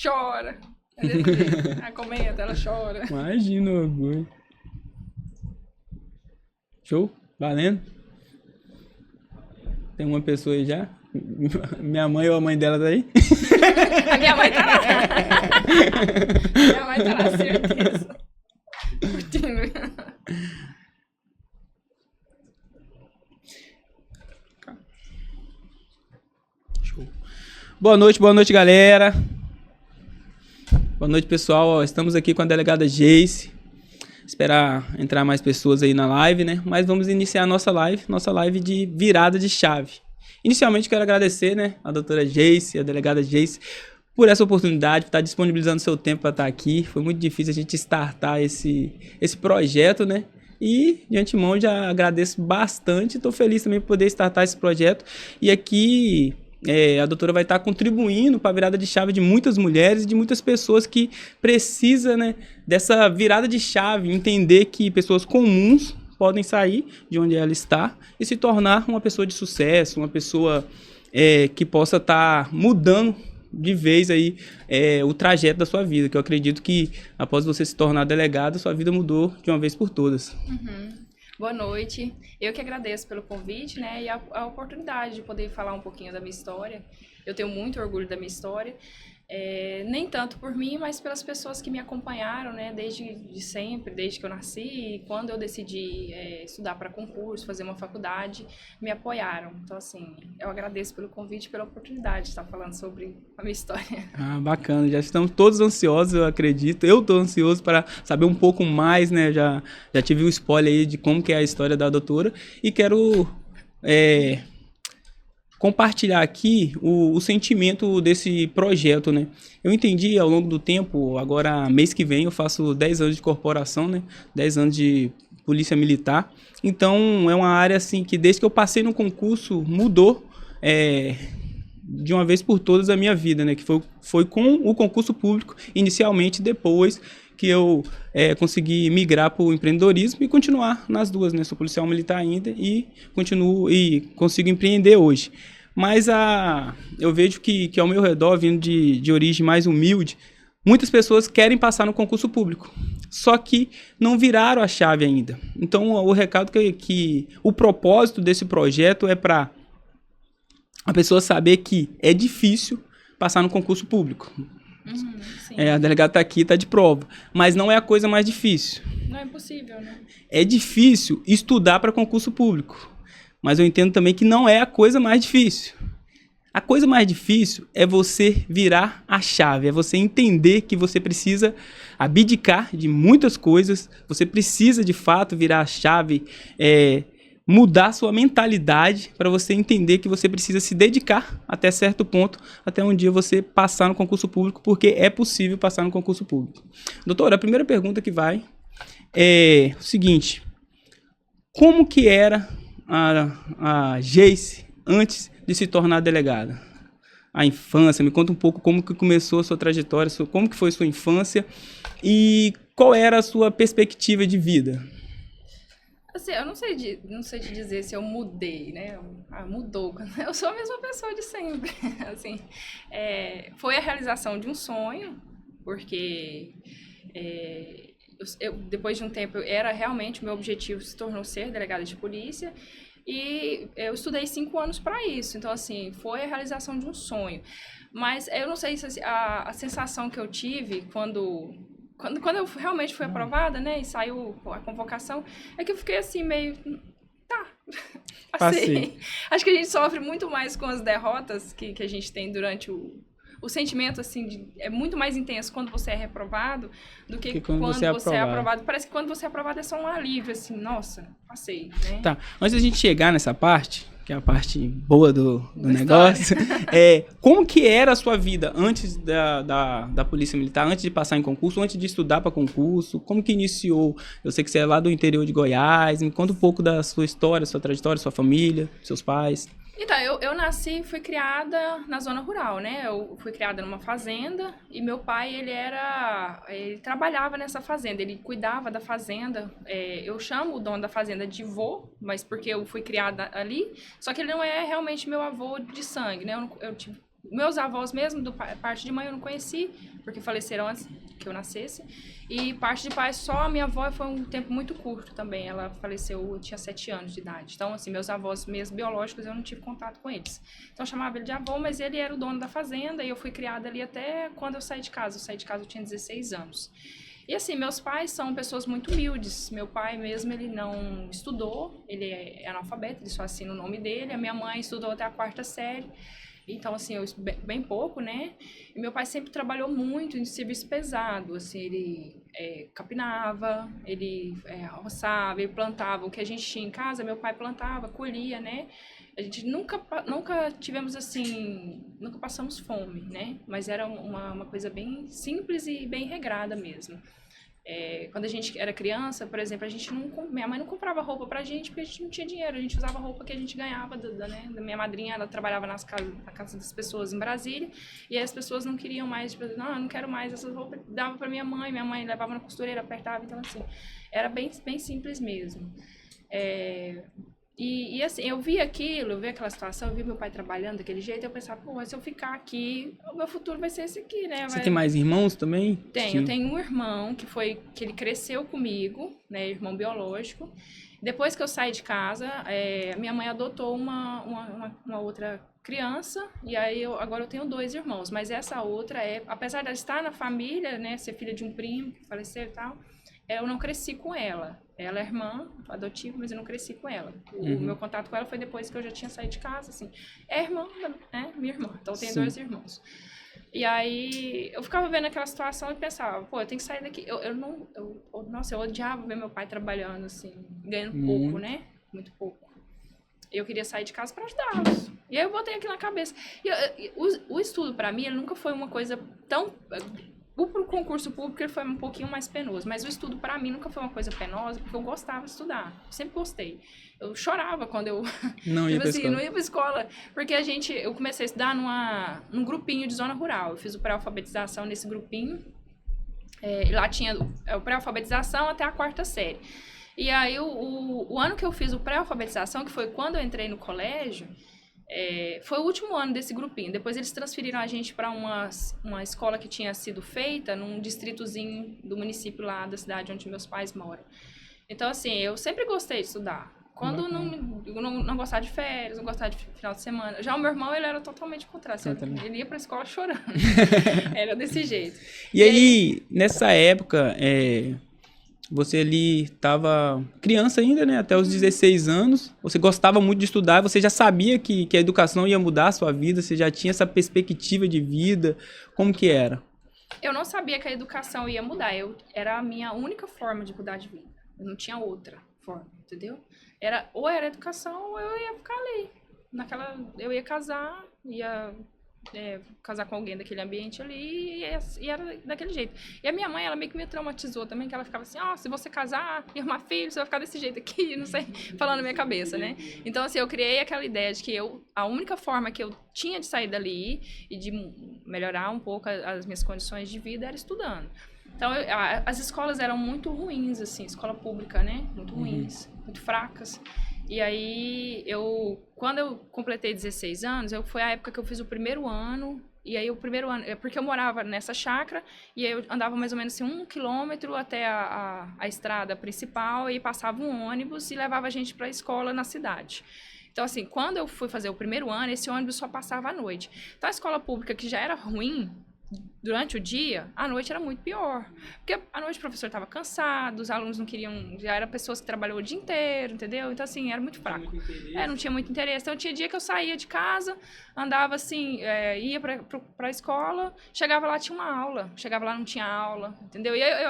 Chora. Comenta, ela chora. Imagina o orgulho. Show? Valendo? Tem uma pessoa aí já? Minha mãe ou a mãe dela tá aí? A minha mãe tá lá. Minha mãe tá lá, certeza. Curtindo. Show. Boa noite, galera. Boa noite, pessoal. Ó, estamos aqui com a delegada Geice. Esperar entrar mais pessoas aí na live, né? Mas vamos iniciar a nossa live de virada de chave. Inicialmente, quero agradecer, né, a doutora Geice, a delegada Geice, por essa oportunidade, por estar disponibilizando seu tempo para estar aqui. Foi muito difícil a gente startar esse projeto, né? E, de antemão, já agradeço bastante. Estou feliz também por poder startar esse projeto. E aqui... a doutora vai estar contribuindo para a virada de chave de muitas mulheres e de muitas pessoas que precisam, né, dessa virada de chave, entender que pessoas comuns podem sair de onde ela está e se tornar uma pessoa de sucesso, uma pessoa que possa estar mudando de vez aí o trajeto da sua vida, que eu acredito que após você se tornar delegada, sua vida mudou de uma vez por todas. Uhum. Boa noite. Eu que agradeço pelo convite, né, e a oportunidade de poder falar um pouquinho da minha história. Eu tenho muito orgulho da minha história, nem tanto por mim, mas pelas pessoas que me acompanharam, né, desde sempre, desde que eu nasci. E quando eu decidi estudar para concurso, fazer uma faculdade, me apoiaram. Então, assim, eu agradeço pelo convite e pela oportunidade de estar falando sobre a minha história. Ah, bacana. Já estamos todos ansiosos, eu acredito. Eu estou ansioso para saber um pouco mais, né? Já tive um spoiler aí de como que é a história da doutora e quero compartilhar aqui o sentimento desse projeto, né? Eu entendi ao longo do tempo, agora mês que vem eu faço 10 anos de corporação, né? 10 anos de polícia militar. Então é uma área assim que desde que eu passei no concurso mudou de uma vez por todas a minha vida, né? Que foi com o concurso público inicialmente, depois que eu consegui migrar para o empreendedorismo e continuar nas duas, né? Sou policial militar ainda e continuo e consigo empreender hoje. Mas eu vejo que ao meu redor, vindo de origem mais humilde, muitas pessoas querem passar no concurso público, só que não viraram a chave ainda. Então, o recado que o propósito desse projeto é para a pessoa saber que é difícil passar no concurso público. A delegada está aqui, está de prova. Mas não é a coisa mais difícil. Não é impossível, né? É difícil estudar para concurso público. Mas eu entendo também que não é a coisa mais difícil. A coisa mais difícil é você virar a chave. É você entender que você precisa abdicar de muitas coisas. Você precisa, de fato, virar a chave, mudar sua mentalidade para você entender que você precisa se dedicar até certo ponto, até um dia você passar no concurso público, porque é possível passar no concurso público. Doutora, a primeira pergunta que vai é o seguinte: como que era a Geice antes de se tornar delegada? A infância, me conta um pouco como que começou a sua trajetória, como que foi a sua infância e qual era a sua perspectiva de vida? Assim, eu não sei te dizer se eu mudei, né? Mudou. Eu sou a mesma pessoa de sempre. Assim, foi a realização de um sonho, porque depois de um tempo, era realmente o meu objetivo, se tornou ser delegada de polícia. E eu estudei 5 anos para isso. Então, assim, foi a realização de um sonho. Mas eu não sei se a sensação que eu tive quando eu realmente fui aprovada, né, e saiu a convocação, é que eu fiquei assim, meio... Tá, passei. Acho que a gente sofre muito mais com as derrotas que a gente tem durante o sentimento, assim, é muito mais intenso quando você é reprovado do que quando você é aprovado. Parece que quando você é aprovado é só um alívio, assim, nossa, passei, né? Tá, antes da gente chegar nessa parte, que é a parte boa do negócio, como que era a sua vida antes da Polícia Militar, antes de passar em concurso, antes de estudar para concurso? Como que iniciou? Eu sei que você é lá do interior de Goiás, me conta um pouco da sua história, sua trajetória, sua família, seus pais. Então, eu nasci e fui criada na zona rural, né? Eu fui criada numa fazenda e meu pai, ele trabalhava nessa fazenda, ele cuidava da fazenda. Eu chamo o dono da fazenda de vô, mas porque eu fui criada ali, só que ele não é realmente meu avô de sangue, né? Eu tive Meus avós mesmo, parte de mãe eu não conheci, porque faleceram antes que eu nascesse. E parte de pai, só a minha avó foi um tempo muito curto também. Ela faleceu, eu tinha 7 anos de idade. Então, assim, meus avós mesmo biológicos, eu não tive contato com eles. Então, eu chamava ele de avô, mas ele era o dono da fazenda e eu fui criada ali até quando eu saí de casa. Eu saí de casa, eu tinha 16 anos. E assim, meus pais são pessoas muito humildes. Meu pai mesmo, ele não estudou, ele é analfabeto, ele só assina o nome dele. A minha mãe estudou até a 4ª série. Então, assim, eu bem pouco, né? E meu pai sempre trabalhou muito em serviço pesado, assim, ele capinava, ele roçava, ele plantava. O que a gente tinha em casa, meu pai plantava, colhia, né? A gente nunca tivemos, assim, nunca passamos fome, né? Mas era uma coisa bem simples e bem regrada mesmo. Quando a gente era criança, por exemplo, minha mãe não comprava roupa pra gente porque a gente não tinha dinheiro, a gente usava roupa que a gente ganhava da minha madrinha. Ela trabalhava na casa das pessoas em Brasília, e aí as pessoas não queriam mais, tipo, não, eu não quero mais essas roupas, dava pra minha mãe levava na costureira, apertava, então assim, era bem simples mesmo. E assim, eu vi aquela situação, eu vi meu pai trabalhando daquele jeito, eu pensava, pô, se eu ficar aqui, o meu futuro vai ser esse aqui, né? Você tem mais irmãos também? Eu tenho um irmão que ele cresceu comigo, né, irmão biológico. Depois que eu saí de casa, minha mãe adotou uma outra criança, e aí agora eu tenho 2 irmãos, mas essa outra apesar de ela estar na família, né, ser filha de um primo que faleceu e tal, eu não cresci com ela. Ela é irmã adotiva, mas eu não cresci com ela. O meu contato com ela foi depois que eu já tinha saído de casa, assim. É irmã, né? Minha irmã. Então eu tenho 2 irmãos. E aí eu ficava vendo aquela situação e pensava, pô, eu tenho que sair daqui. Nossa, eu odiava ver meu pai trabalhando, assim, ganhando pouco, né? Muito pouco. Eu queria sair de casa para ajudá-los. E aí eu botei aquilo na cabeça. O estudo, para mim, ele nunca foi uma coisa tão... O concurso público ele foi um pouquinho mais penoso, mas o estudo para mim nunca foi uma coisa penosa, porque eu gostava de estudar, eu sempre gostei. Eu chorava quando eu não ia pra escola, porque eu comecei a estudar num grupinho de zona rural. Eu fiz o pré-alfabetização nesse grupinho, e lá tinha o pré-alfabetização até a 4ª série. E aí o ano que eu fiz o pré-alfabetização, que foi quando eu entrei no colégio, foi o último ano desse grupinho. Depois eles transferiram a gente para uma escola que tinha sido feita num distritozinho do município lá da cidade onde meus pais moram. Então, assim, eu sempre gostei de estudar. Quando não gostava de férias, não gostava de final de semana. Já o meu irmão, ele era totalmente o contrário. Ele ia pra escola chorando. Era desse jeito. E aí, nessa época... Você ali estava criança ainda, né? Até os 16 anos. Você gostava muito de estudar. Você já sabia que a educação ia mudar a sua vida? Você já tinha essa perspectiva de vida? Como que era? Eu não sabia que a educação ia mudar. Era a minha única forma de mudar de vida. Eu não tinha outra forma, entendeu? Ou era educação ou eu ia ficar ali. Eu ia casar, casar com alguém daquele ambiente ali e era daquele jeito. E a minha mãe, ela meio que me traumatizou também, que ela ficava assim, se você casar e arrumar filho, você vai ficar desse jeito aqui, não sei, falando na minha cabeça, né? Então, assim, eu criei aquela ideia de que a única forma que eu tinha de sair dali e de melhorar um pouco as minhas condições de vida era estudando. Então, as escolas eram muito ruins, assim, escola pública, né? Muito ruins, muito fracas. E aí, quando eu completei 16 anos, foi a época que eu fiz o primeiro ano. E aí, o primeiro ano... Porque eu morava nessa chácara, e aí eu andava mais ou menos assim, 1 quilômetro até a estrada principal, e passava um ônibus e levava a gente para a escola na cidade. Então, assim, quando eu fui fazer o primeiro ano, esse ônibus só passava à noite. Então, a escola pública, que já era ruim durante o dia, à noite era muito pior. Porque à noite o professor estava cansado, os alunos não queriam... Já eram pessoas que trabalhavam o dia inteiro, entendeu? Então, assim, era muito fraco. Não tinha muito interesse. Então, tinha dia que eu saía de casa, andava assim, ia para a escola, chegava lá, tinha uma aula. Chegava lá, não tinha aula, entendeu? E eu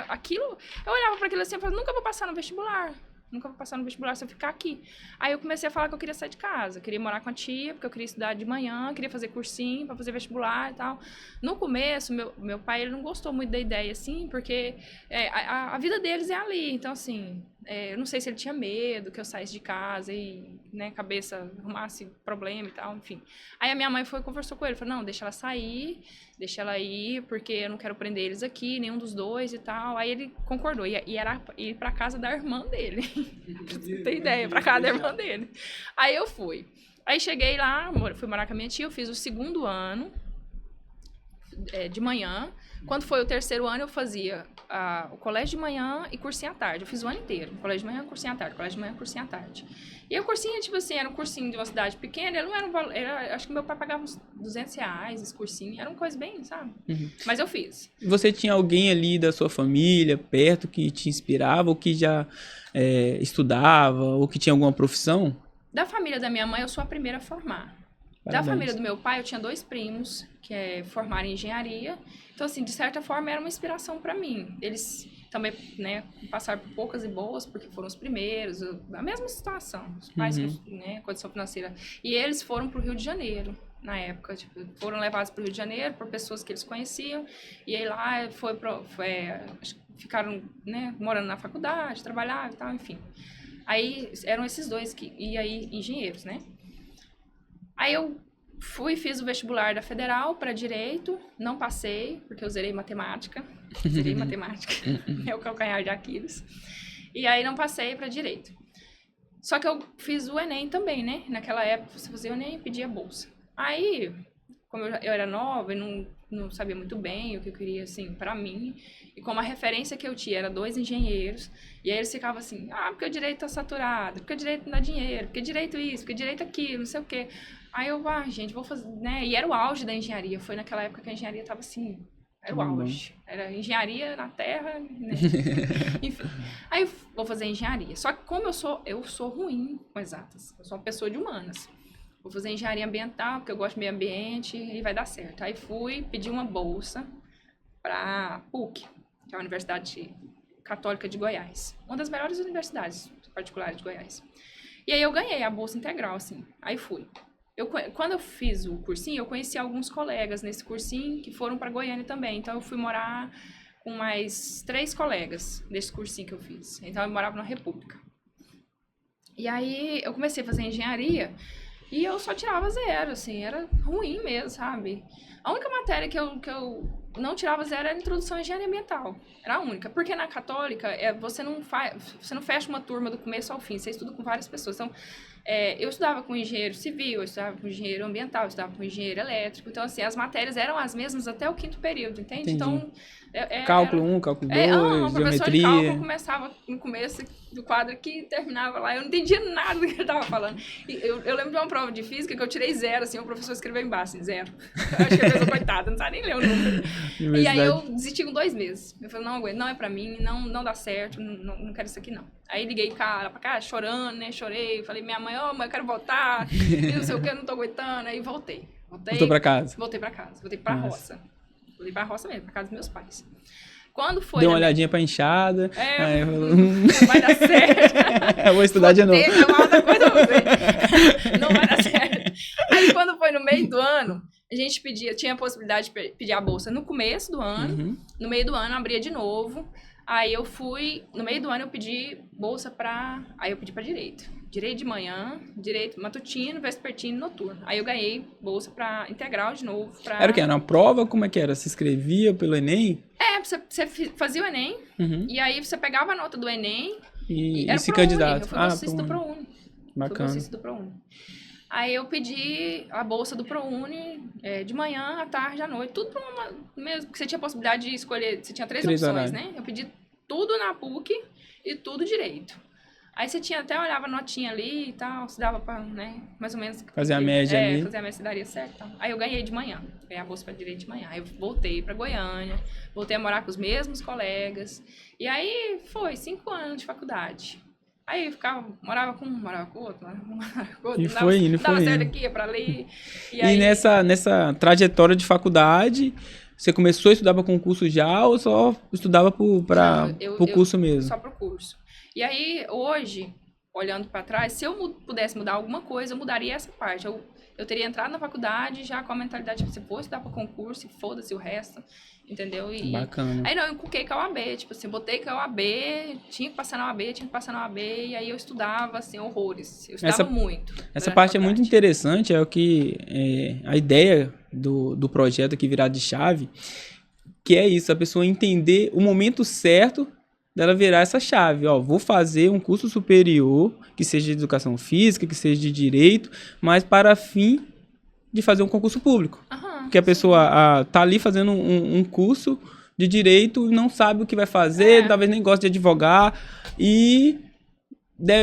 olhava para aquilo assim e falava, nunca vou passar no vestibular. Nunca vou passar no vestibular se eu ficar aqui. Aí eu comecei a falar que eu queria sair de casa. Queria morar com a tia, porque eu queria estudar de manhã, queria fazer cursinho para fazer vestibular e tal. No começo, meu pai ele não gostou muito da ideia, assim, porque a vida deles é ali. Então, assim, eu não sei se ele tinha medo que eu saísse de casa e, né, cabeça arrumasse problema e tal, enfim. Aí a minha mãe conversou com ele, falou, não, deixa ela sair, deixa ela ir, porque eu não quero prender eles aqui, nenhum dos dois e tal. Aí ele concordou, e era ir pra casa da irmã dele. Pra você ter ideia, pra casa da irmã dele. Aí eu fui. Aí cheguei lá, fui morar com a minha tia, eu fiz o 2º ano de manhã. Quando foi o 3º ano, eu fazia o colégio de manhã e cursinho à tarde. Eu fiz o ano inteiro. Colégio de manhã, cursinho à tarde. Colégio de manhã, cursinho à tarde. E o cursinho, tipo assim, era um cursinho de uma cidade pequena. Ele não era um valor... Acho que meu pai pagava uns R$200 esse cursinho. Era uma coisa bem, sabe? Uhum. Mas eu fiz. Você tinha alguém ali da sua família, perto, que te inspirava, ou que já estudava, ou que tinha alguma profissão? Da família da minha mãe, eu sou a primeira a formar. Da família do meu pai, eu tinha 2 primos que formaram em engenharia. Então, assim, de certa forma, era uma inspiração para mim. Eles também, né, passaram por poucas e boas, porque foram os primeiros, a mesma situação. Os pais, né, condição financeira. E eles foram para o Rio de Janeiro, na época. Tipo, foram levados para o Rio de Janeiro por pessoas que eles conheciam. E aí lá ficaram, né, morando na faculdade, trabalhavam e tal, enfim. Aí eram esses 2 e aí engenheiros, né? Aí eu fiz o vestibular da Federal para Direito, não passei, porque eu zerei matemática. Zerei matemática, é o calcanhar de Aquiles. E aí não passei para Direito. Só que eu fiz o Enem também, né? Naquela época, você fazia o Enem e pedia bolsa. Aí, como eu era nova e não sabia muito bem o que eu queria, assim, para mim, e como a referência que eu tinha era 2 engenheiros, e aí eles ficavam assim, porque o direito tá saturado, porque o direito não dá dinheiro, porque direito isso, porque direito aquilo, não sei o quê. Aí eu, gente, vou fazer, né? E era o auge da engenharia, foi naquela época que a engenharia tava assim, era o auge. Era engenharia na terra, né? Enfim. Aí eu vou fazer engenharia. Só que como eu sou ruim com exatas, eu sou uma pessoa de humanas. Vou fazer engenharia ambiental, porque eu gosto do meio ambiente e vai dar certo. Aí pedi uma bolsa para PUC, que é a Universidade Católica de Goiás. Uma das melhores universidades particulares de Goiás. E aí eu ganhei a bolsa integral, assim. Aí fui. Quando eu fiz o cursinho, eu conheci alguns colegas nesse cursinho que foram para Goiânia também. Então eu fui morar com mais 3 colegas desse cursinho que eu fiz. Então eu morava na República. E aí eu comecei a fazer engenharia e eu só tirava 0, assim, era ruim mesmo, sabe? A única matéria que eu não tirava 0 era a introdução à engenharia ambiental. Era a única. Porque na católica, você não fecha uma turma do começo ao fim, você estuda com várias pessoas. Então, eu estudava com engenheiro civil, eu estudava com engenheiro ambiental, eu estudava com engenheiro elétrico. Então, assim, as matérias eram as mesmas até o 5º período, entende? Entendi. Então, cálculo 1, cálculo 2, o professor de geometria. cálculo começava no começo do quadro aqui e terminava lá. Eu não entendia nada do que ele estava falando. E eu lembro de uma prova de física que eu tirei 0, assim, o professor escreveu embaixo, assim, 0. Eu acho que a pessoa, coitada, não sabe nem ler o número. E aí eu desisti com 2 meses. Eu falei, não aguento, não é pra mim, não dá certo, não quero isso aqui, não. Aí liguei pra cá, chorando, né, chorei. Falei, minha mãe, mãe, eu quero voltar, e não sei o que, eu não tô aguentando. Aí voltei. Voltou pra casa? Voltei pra casa, voltei pra roça. Voltei pra roça mesmo, pra casa dos meus pais. Quando foi... Deu uma olhadinha pra enxada. Não vai dar certo. Eu vou estudar de novo. Não vai dar certo. Aí quando foi no meio do ano, a gente tinha a possibilidade de pedir a bolsa no começo do ano. No meio do ano, abria de novo. Aí eu fui, no meio do ano eu pedi bolsa aí eu pedi pra direito. Direito de manhã, direito matutino, vespertino, noturno. Aí eu ganhei bolsa pra integral de novo. Era o quê? Era uma prova? Como é que era? Se inscrevia pelo Enem? Você fazia o Enem, e aí você pegava a nota do Enem e se ProUni. candidata. Eu fui bolsista do ProUni. Bacana. Fui bolsista do ProUni. Aí eu pedi a bolsa do ProUni de manhã, à tarde, à noite. Tudo mesmo, porque você tinha a possibilidade de escolher, você tinha 3 opções, horários, né? Eu pedi tudo na PUC e tudo direito. Aí você olhava a notinha ali e tal, se dava pra, né, mais ou menos... Fazer a média ali. Fazer a média se daria certo e tal. Aí eu ganhei de manhã, ganhei a bolsa pra direito de manhã. Aí eu voltei pra Goiânia, voltei a morar com os mesmos colegas. E aí foi 5 anos de faculdade. Aí eu morava com outro. E foi indo, dava certo aqui, ia pra ali. E aí... nessa trajetória de faculdade... Você começou a estudar para concurso já ou só estudava para o curso mesmo? Só para o curso. E aí, hoje, olhando para trás, se eu pudesse mudar alguma coisa, eu mudaria essa parte. Eu teria entrado na faculdade já com a mentalidade de você pode estudar para concurso e foda-se o resto, entendeu? Bacana. Aí não, eu encuquei com a OAB, tipo assim, botei com a OAB, tinha que passar na OAB, e aí eu estudava, assim, horrores. Eu estudava muito. Essa parte é muito interessante, é o que a ideia do projeto aqui Virado de Chave, que é isso, a pessoa entender o momento certo dela virar essa chave, ó, vou fazer um curso superior, que seja de educação física, que seja de direito, mas para fim de fazer um concurso público. Porque a pessoa tá ali fazendo um curso de direito e não sabe o que vai fazer, talvez nem gosta de advogar e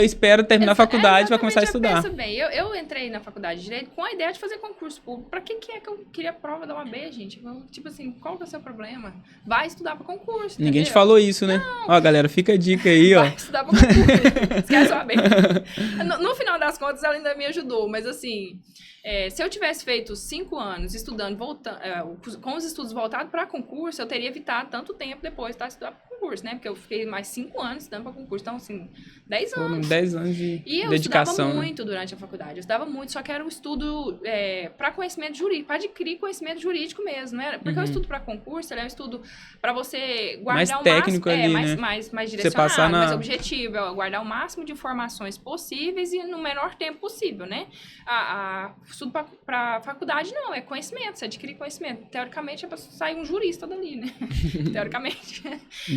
espera terminar a faculdade para começar a estudar. Pensa bem, eu entrei na faculdade de Direito com a ideia de fazer concurso público. Pra que é que eu queria prova da OAB, gente? Tipo assim, qual que é o seu problema? Vai estudar pra concurso, Ninguém entendeu? te falou isso, né? Não. Ó, galera, fica a dica aí, ó. Vai estudar pra concurso. Esquece a OAB. No final das contas, ela ainda me ajudou, mas assim... se eu tivesse feito 5 anos estudando, com os estudos voltados para concurso, eu teria evitado tanto tempo depois de estudar para concurso, né? Porque eu fiquei mais 5 anos estudando para concurso. Então, assim, 10 anos. Foram 10 anos de dedicação. E eu estudava muito durante a faculdade. Eu estudava muito, só que era um estudo para conhecimento jurídico, para adquirir conhecimento jurídico mesmo, né? Porque o estudo para concurso, ele é um estudo para você guardar mais técnico ali, né? mais direcionado, você passar mais objetivo. É guardar o máximo de informações possíveis e no menor tempo possível, né? Estudo para faculdade, não, é conhecimento, você adquirir conhecimento. Teoricamente, é para sair um jurista dali, né? Teoricamente.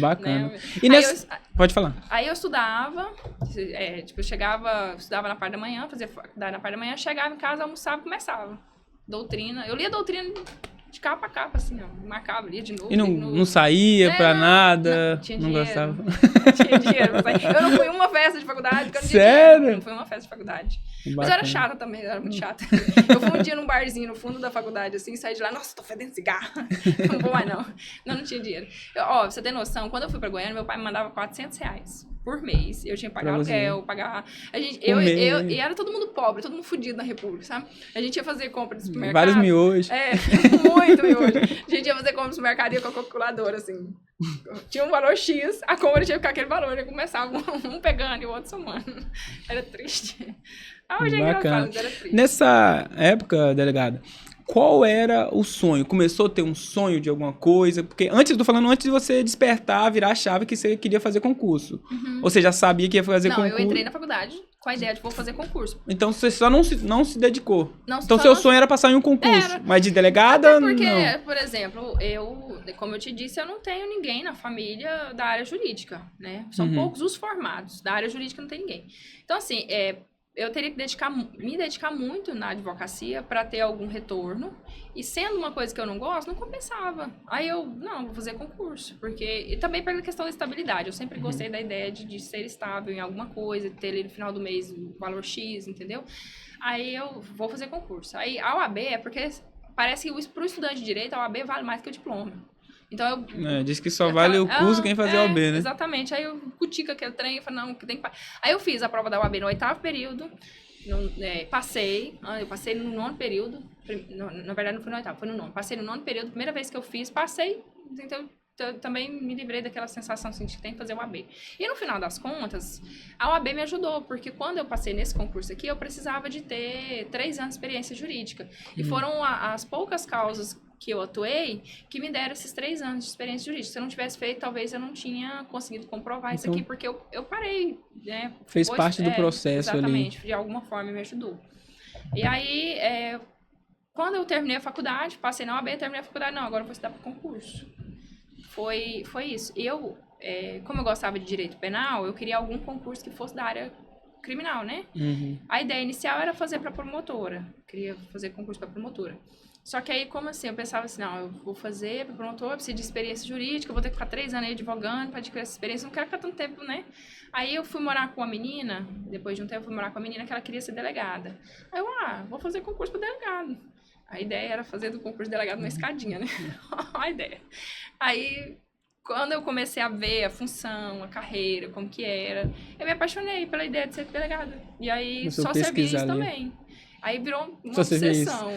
Bacana. Né? E pode falar. Aí eu estudava, eu estudava na parte da manhã, fazia faculdade na parte da manhã, chegava em casa, almoçava e começava. Doutrina, eu lia doutrina de capa a capa, assim, ó, marcava, lia de novo. E não saía pra nada, não tinha não dinheiro, gostava. Não tinha dinheiro pra sair. Eu não fui uma festa de faculdade, porque eu não tinha Sério? dinheiro. Não fui uma festa de faculdade. Bacana. Mas eu era chata também, eu era muito chata. Eu fui um dia num barzinho no fundo da faculdade, assim, saí de lá, nossa, tô fedendo cigarro. Não vou mais, não. Não tinha dinheiro. Pra você ter noção, quando eu fui pra Goiânia, meu pai me mandava R$400 por mês. Eu tinha que pagar aluguel, pagar... E era todo mundo pobre, todo mundo fudido na República, sabe? A gente ia fazer compra de supermercado. Vários miojos. Muito miojo. A gente ia fazer compra no supermercado e ia com a calculadora, assim. Tinha um valor X, a compra tinha que ficar aquele valor. Eu começava um pegando e o outro somando. Era triste. Hoje é engraçado, mas era triste. Nessa época, delegada, qual era o sonho? Começou a ter um sonho de alguma coisa? Porque antes de você despertar, virar a chave que você queria fazer concurso. Ou você já sabia que ia fazer concurso? Não, eu entrei na faculdade com a ideia de vou fazer concurso. Então você só não se dedicou. Então seu sonho era passar em um concurso. Mas de delegada, até porque, não. por exemplo, como eu te disse, eu não tenho ninguém na família da área jurídica, né? São poucos os formados. Da área jurídica não tem ninguém. Então, assim, eu teria que me dedicar muito na advocacia para ter algum retorno. E sendo uma coisa que eu não gosto, não compensava. Aí vou fazer concurso. E também pela questão da estabilidade. Eu sempre gostei da ideia de ser estável em alguma coisa, ter ali no final do mês o valor X, entendeu? Aí eu vou fazer concurso. Aí a OAB porque parece que para o estudante de direito, a OAB vale mais que o diploma. Então diz que só vale o curso quem fazer a OAB, né? Exatamente. Aí eu cutica aquele trem e falei, não, que tem que... Aí eu fiz a prova da OAB no 8º período, passei no 9º período, na verdade não foi no 8º, foi no 9º. Passei no 9º período, primeira vez que eu fiz, passei, então eu também me livrei daquela sensação assim, de que tem que fazer o OAB. E no final das contas, a OAB me ajudou, porque quando eu passei nesse concurso aqui, eu precisava de ter 3 anos de experiência jurídica. E foram as poucas causas que eu atuei, que me deram esses 3 anos de experiência jurídica. Se eu não tivesse feito, talvez eu não tinha conseguido comprovar isso aqui, porque eu parei, né? Fez parte do processo ali. Exatamente, de alguma forma me ajudou. E aí, quando eu terminei a faculdade, passei na OAB, terminei a faculdade, não, agora eu vou estudar para concurso. Foi isso. E como eu gostava de direito penal, eu queria algum concurso que fosse da área criminal, né? A ideia inicial era fazer para promotora. Queria fazer concurso para promotora. Só que aí, como assim? Eu pensava assim, não, eu vou fazer para promotor, preciso de experiência jurídica, eu vou ter que ficar 3 anos aí advogando para adquirir essa experiência, não quero ficar tanto tempo, né? Aí eu fui morar com uma menina, depois de um tempo eu fui morar com uma menina que ela queria ser delegada. Aí eu, vou fazer concurso para delegado. A ideia era fazer do concurso de delegado uma escadinha, né? A ideia. Aí, quando eu comecei a ver a função, a carreira, como que era, eu me apaixonei pela ideia de ser delegada. E aí, só servia isso também. Aí virou uma obsessão.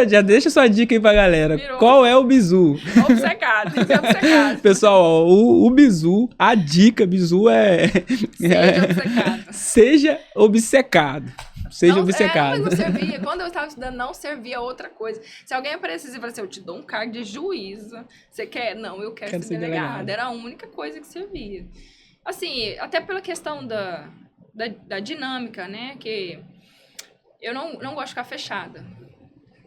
Já deixa sua dica aí pra galera. Qual é o bizu? Obcecado, tem que ser obcecado. Pessoal, o bizu, a dica, bizu Seja obcecado. Seja obcecado. Seja obcecado. Não servia. Quando eu estava estudando, não servia outra coisa. Se alguém aparecesse e falasse assim, eu te dou um cargo de juíza, você quer? Não, eu quero ser delegada. Era a única coisa que servia. Assim, até pela questão da dinâmica, né? Que eu não gosto de ficar fechada.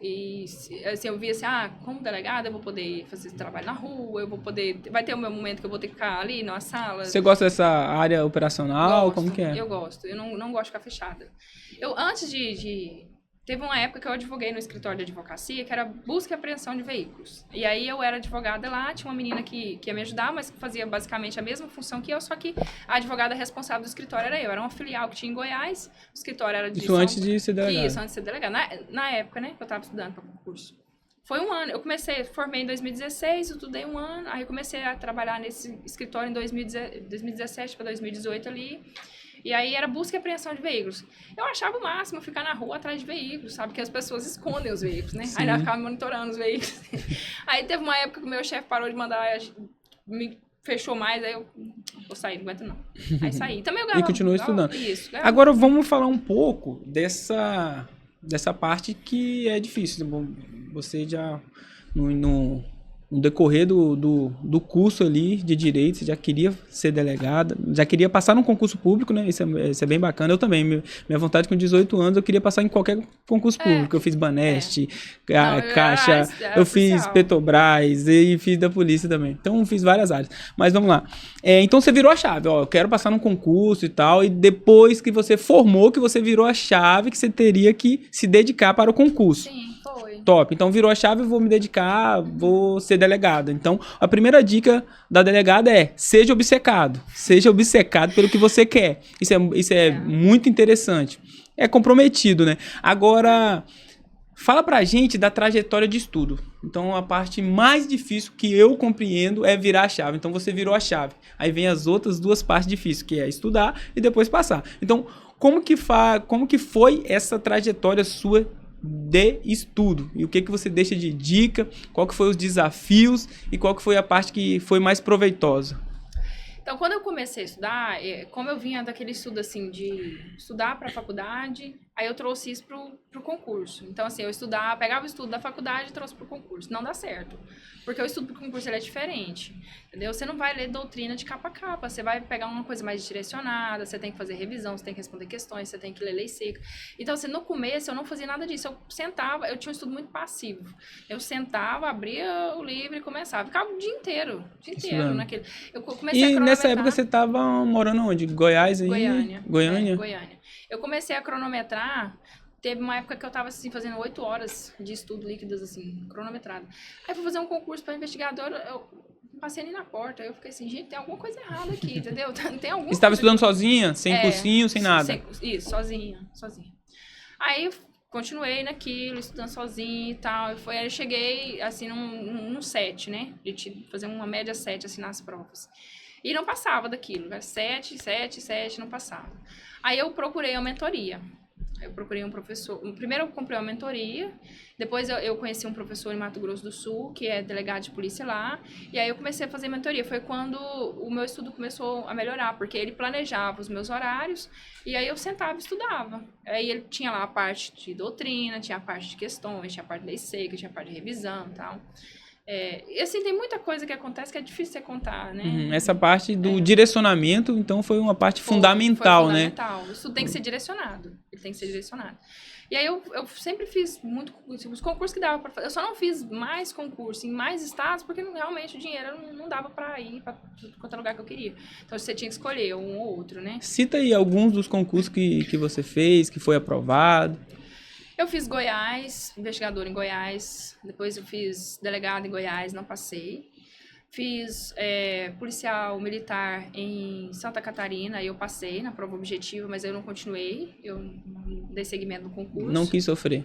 E assim, eu via assim, como delegada eu vou poder fazer esse trabalho na rua, eu vou poder... Vai ter o meu momento que eu vou ter que ficar ali numa sala. Você gosta dessa área operacional? Gosto, Como que é? eu gosto. Eu não gosto de ficar fechada. Eu, antes Teve uma época que eu advoguei no escritório de advocacia, que era busca e apreensão de veículos. E aí eu era advogada lá, tinha uma menina que ia me ajudar, mas que fazia basicamente a mesma função que eu, só que a advogada responsável do escritório era eu. Era uma filial que tinha em Goiás, o escritório era de Isso antes de ser delegado? Isso, antes de ser delegada. Na época, né, que eu estava estudando para concurso. Foi um ano, formei em 2016, eu estudei um ano, aí eu comecei a trabalhar nesse escritório em 2017 para 2018 ali. E aí era busca e apreensão de veículos. Eu achava o máximo ficar na rua atrás de veículos, sabe? Que as pessoas escondem os veículos, né? Sim. Aí ela ficava monitorando os veículos. Aí teve uma época que o meu chefe parou de mandar, me fechou mais, aí eu vou sair, não aguento não. Aí saí. Também eu ganhava... E continuou estudando. Isso. Agora vamos falar um pouco dessa parte que é difícil. Você já... No decorrer do curso ali de Direito, você já queria ser delegada, já queria passar num concurso público, né? Isso é bem bacana. Eu também, minha vontade com 18 anos, eu queria passar em qualquer concurso público. Eu fiz Baneste, Caixa, eu fiz Petrobras e fiz da polícia também. Então, fiz várias áreas. Mas vamos lá. Então, você virou a chave. Eu quero passar num concurso e tal, e depois que você formou, que você virou a chave, que você teria que se dedicar para o concurso. Sim. Top. Então virou a chave, vou me dedicar, vou ser delegada. Então a primeira dica da delegada é: seja obcecado. Seja obcecado pelo que você quer. Isso é muito interessante. É comprometido, né? Agora, fala pra gente da trajetória de estudo. Então a parte mais difícil que eu compreendo é virar a chave. Então você virou a chave. Aí vem as outras duas partes difíceis, que é estudar e depois passar. Então, como que foi essa trajetória sua de estudo? E o que você deixa de dica? Qual que foi os desafios? E qual que foi a parte que foi mais proveitosa? Então, quando eu comecei a estudar, como eu vinha daquele estudo, assim, de estudar para a faculdade, aí eu trouxe isso pro concurso. Então, assim, eu pegava o estudo da faculdade e trouxe pro concurso. Não dá certo. Porque o estudo pro concurso, ele é diferente, entendeu? Você não vai ler doutrina de capa a capa. Você vai pegar uma coisa mais direcionada, você tem que fazer revisão, você tem que responder questões, você tem que ler lei seca. Então, assim, no começo, eu não fazia nada disso. Eu sentava, eu tinha um estudo muito passivo. Eu sentava, abria o livro e começava. Ficava o dia inteiro naquele... Eu comecei a cronometrar. Nessa época, você estava morando onde? Goiás? Aí? Goiânia. Goiânia? Goiânia. Eu comecei a cronometrar, teve uma época que eu tava, assim, fazendo 8 horas de estudo líquidas, assim, cronometrado. Aí fui fazer um concurso para investigador, eu passei ali na porta, aí eu fiquei assim, gente, tem alguma coisa errada aqui, entendeu? Tem alguma Você estava estudando sozinha? Sem cursinho, sem nada? Isso, sozinha. Aí continuei naquilo, estudando sozinha e tal, aí eu cheguei, assim, num 7, né? De fazer uma média 7, assim, nas provas. E não passava daquilo, né? 7, não passava. Aí eu procurei uma mentoria. Eu procurei um professor. Primeiro eu comprei uma mentoria, depois eu conheci um professor em Mato Grosso do Sul, que é delegado de polícia lá, e aí eu comecei a fazer mentoria. Foi quando o meu estudo começou a melhorar, porque ele planejava os meus horários, e aí eu sentava e estudava. Aí ele tinha lá a parte de doutrina, tinha a parte de questões, tinha a parte de lei seca, tinha a parte de revisão e tal. E assim, tem muita coisa que acontece que é difícil você contar, né? Essa parte do direcionamento, então, foi uma parte fundamental, foi né? Fundamental. Isso tem que ser direcionado. Ele tem que ser direcionado. E aí eu sempre fiz muito os concursos que dava para fazer. Eu só não fiz mais concurso em mais estados, porque realmente o dinheiro não dava para ir para qualquer lugar que eu queria. Então você tinha que escolher um ou outro, né? Cita aí alguns dos concursos que você fez, que foi aprovado. Eu fiz Goiás, investigador em Goiás, depois eu fiz delegado em Goiás, não passei. Fiz policial militar em Santa Catarina, eu passei na prova objetiva, mas eu não continuei, eu não dei seguimento no concurso. Não quis sofrer.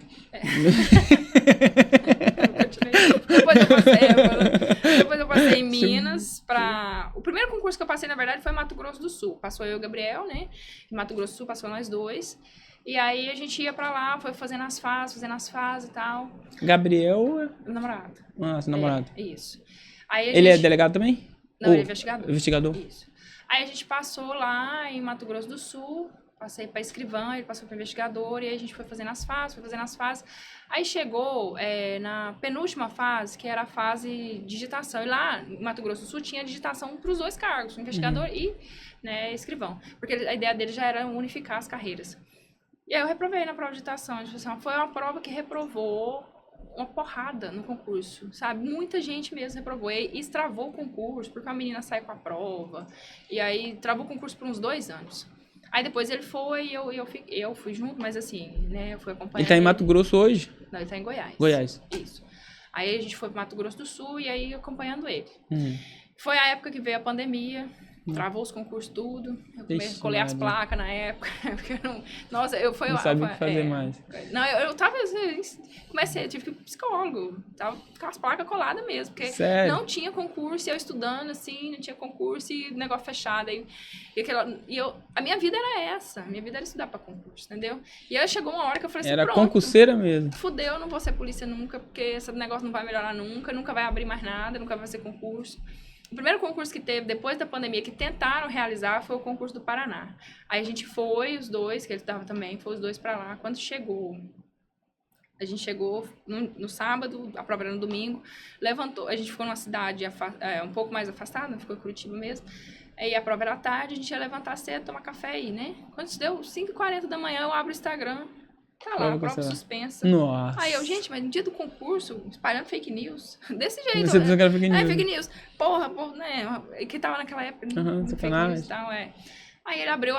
Depois eu passei em Minas para... O primeiro concurso que eu passei, na verdade, foi em Mato Grosso do Sul. Passou eu e o Gabriel, né? Em Mato Grosso do Sul, passou nós dois. E aí a gente ia pra lá, foi fazendo as fases e tal. Gabriel? Namorado. Seu namorado. Isso. Aí ele é delegado também? Não, ele é investigador. Investigador. Isso. Aí a gente passou lá em Mato Grosso do Sul, passei pra escrivã, ele passou pra investigador, e aí a gente foi fazendo as fases, Aí chegou na penúltima fase, que era a fase digitação. E lá, em Mato Grosso do Sul, tinha digitação pros dois cargos, investigador e escrivão. Porque a ideia dele já era unificar as carreiras. E aí eu reprovei na prova de digitação. Foi uma prova que reprovou uma porrada no concurso, sabe? Muita gente mesmo reprovou. E travou o concurso, porque a menina saiu com a prova. E aí, travou o concurso por uns 2 anos. Aí depois ele foi e eu fui junto, mas assim, né? Eu fui acompanhando. Ele tá em Mato Grosso hoje? Não, ele tá em Goiás. Goiás. Isso. Aí a gente foi pro Mato Grosso do Sul e aí acompanhando ele. Foi a época que veio a pandemia. Travou os concursos tudo. Eu colei as placas na época. Porque eu não, nossa, eu fui não lá. sabia o que fazer mais. Não, eu tava assim, comecei, tive que ir pro psicólogo. Tava com as placas coladas mesmo. Porque Sério? não tinha concurso, e eu estudando assim, não tinha concurso e o negócio fechado. A minha vida era essa. A minha vida era estudar pra concurso, entendeu? E aí chegou uma hora que eu falei assim, Era pronto. concurseira mesmo. Fudeu, eu não vou ser polícia nunca, porque esse negócio não vai melhorar nunca vai abrir mais nada, nunca vai ser concurso. O primeiro concurso que teve depois da pandemia, que tentaram realizar, foi o concurso do Paraná. Aí a gente foi, os dois, que ele estava também, foi os dois para lá. Quando chegou, a gente chegou no sábado, a prova era no domingo, levantou, a gente ficou numa cidade um pouco mais afastada, ficou em Curitiba mesmo. Aí a prova era à tarde, a gente ia levantar cedo, tomar café aí, né? Quando isso deu 5h40 da manhã, eu abro o Instagram, tá lá, a prova suspensa. Nossa. Aí eu, gente, mas no dia do concurso, espalhando fake news. Desse jeito, Você né? pensou que era fake news? Fake news. Porra, né? Que tava naquela época. Fake news e tal, Aí ele abriu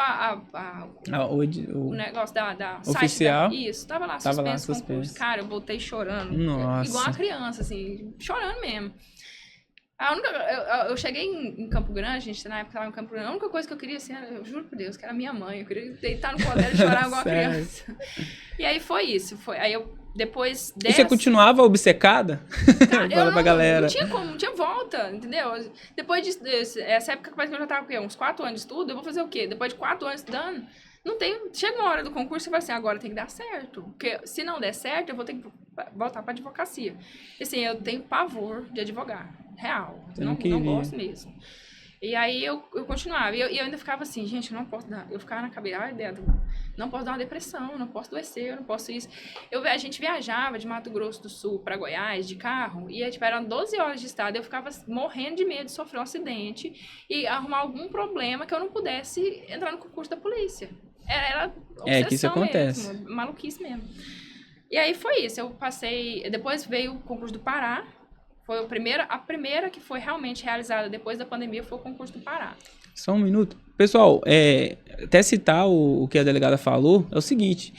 o negócio da oficial. Site isso, tava lá suspenso o concurso. Cara, eu voltei chorando. Nossa. Igual uma criança, assim, chorando mesmo. Eu cheguei em Campo Grande, a gente na época tava em Campo Grande, a única coisa que eu queria, assim, eu juro por Deus, que era minha mãe, eu queria deitar no colo dela e chorar igual uma criança. E aí foi isso, aí eu, depois dessa... E você continuava obcecada? Cara, galera. Não tinha como, não tinha volta, entendeu? Depois essa época parece que eu já tava, uns 4 anos de estudo, eu vou fazer o quê? Depois de 4 anos estudando, não tem... Chega uma hora do concurso e você fala assim, agora tem que dar certo, porque se não der certo, eu vou ter que voltar pra advocacia. E assim, eu tenho pavor de advogar. Real. Não gosto mesmo. E aí eu continuava. E eu ainda ficava assim, gente, eu não posso dar. Eu ficava na cabeça, não posso dar uma depressão, não posso adoecer, eu não posso isso. A gente viajava de Mato Grosso do Sul para Goiás de carro, e tipo, eram 12 horas de estrada. Eu ficava morrendo de medo de sofrer um acidente e arrumar algum problema que eu não pudesse entrar no concurso da polícia. Era obsessão que isso acontece. mesmo, maluquice mesmo. E aí foi isso. Eu passei. Depois veio o concurso do Pará. Foi a primeira que foi realmente realizada depois da pandemia foi o concurso do Pará. Só um minuto. Pessoal, até citar o que a delegada falou, é o seguinte,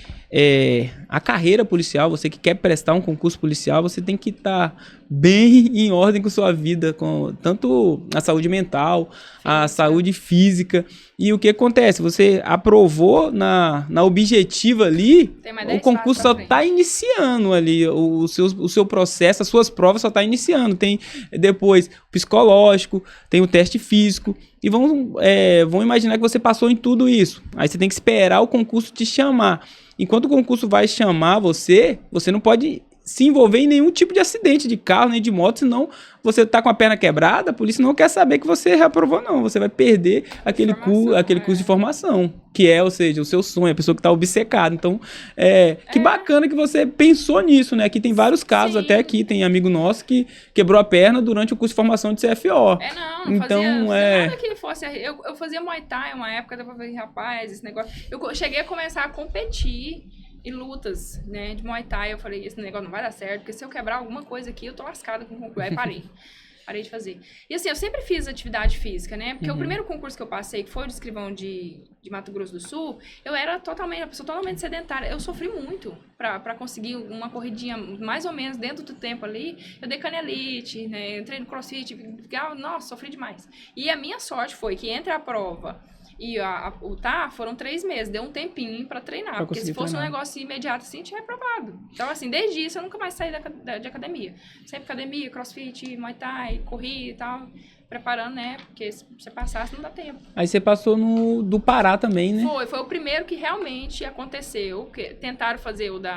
a carreira policial, você que quer prestar um concurso policial, você tem que estar bem em ordem com sua vida, com tanto a saúde mental, a saúde física. E o que acontece? Você aprovou na objetiva ali, o concurso só está iniciando ali, o seu processo, as suas provas só está iniciando. Tem depois o psicológico, tem o teste físico, e vão imaginar que você passou em tudo isso. Aí você tem que esperar o concurso te chamar. Enquanto o concurso vai chamar você não pode se envolver em nenhum tipo de acidente de carro, nem de moto, senão você tá com a perna quebrada, a polícia não quer saber que você reaprovou, não. Você vai perder aquele curso de formação, que ou seja, o seu sonho, a pessoa que tá obcecada. Então, que bacana que você pensou nisso, né? Aqui tem vários casos, até aqui tem amigo nosso que quebrou a perna durante o curso de formação de CFO. Não fazia nada que fosse. Eu fazia Muay Thai uma época, depois eu falei, rapaz, esse negócio... Eu cheguei a começar a competir em lutas, né, de Muay Thai. Eu falei, esse negócio não vai dar certo, porque se eu quebrar alguma coisa aqui, eu tô lascada com o concurso. Aí parei de fazer. E assim, eu sempre fiz atividade física, né, porque o primeiro concurso que eu passei, que foi o de escrivão de Mato Grosso do Sul, eu era uma pessoa totalmente sedentária. Eu sofri muito pra conseguir uma corridinha mais ou menos dentro do tempo ali. Eu dei canelite, né, entrei no crossfit, nossa, sofri demais. E a minha sorte foi que entre a prova e o foram 3 meses, deu um tempinho pra treinar, porque se fosse um negócio imediato assim, tinha reprovado. Então, assim, desde isso eu nunca mais saí de academia. Sempre academia, crossfit, Muay Thai, corri e tal, preparando, né, porque se você passasse não dá tempo. Aí você passou do Pará também, né? Foi o primeiro que realmente aconteceu, porque tentaram fazer o do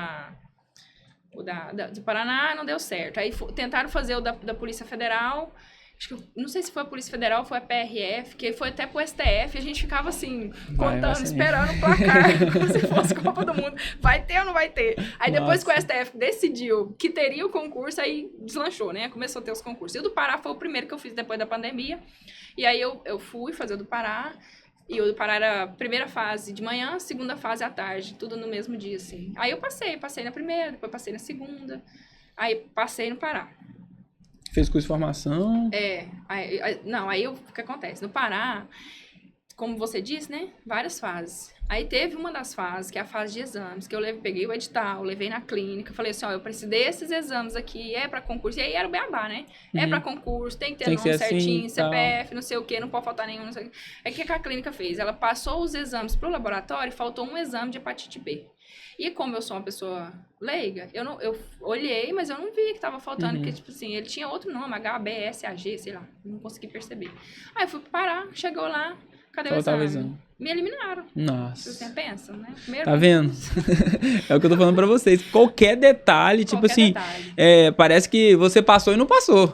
Paraná, não deu certo. Aí tentaram fazer o da Polícia Federal. Acho que, não sei se foi a Polícia Federal ou foi a PRF, que foi até pro STF, a gente ficava assim, contando, esperando o placar, como se fosse Copa do Mundo. Vai ter ou não vai ter? Aí depois que o STF decidiu que teria o concurso, aí deslanchou, né? Começou a ter os concursos. E o do Pará foi o primeiro que eu fiz depois da pandemia. E aí eu fui fazer o do Pará. E o do Pará era a primeira fase de manhã, segunda fase à tarde, tudo no mesmo dia, assim. Aí eu passei na primeira, depois passei na segunda. Aí passei no Pará. Fez curso de formação. Aí o que acontece? No Pará, como você disse, né? Várias fases. Aí teve uma das fases, que é a fase de exames, que eu peguei o edital, levei na clínica, falei assim, ó, eu preciso desses exames aqui, é pra concurso. E aí era o beabá, né? É pra concurso, tem que ter nome certinho, assim, CPF, não sei o quê, não pode faltar nenhum, não sei o quê. Aí o que a clínica fez? Ela passou os exames pro laboratório e faltou um exame de hepatite B. E como eu sou uma pessoa leiga, eu olhei, mas eu não vi que tava faltando, porque, tipo assim, ele tinha outro nome, HBSAG, sei lá, não consegui perceber. Aí eu fui parar, chegou lá, cadê o exame? Me eliminaram. Nossa. Você pensa, né? Primeiro tá vendo? É o que eu tô falando pra vocês. Qualquer detalhe, tipo assim, parece que você passou e não passou.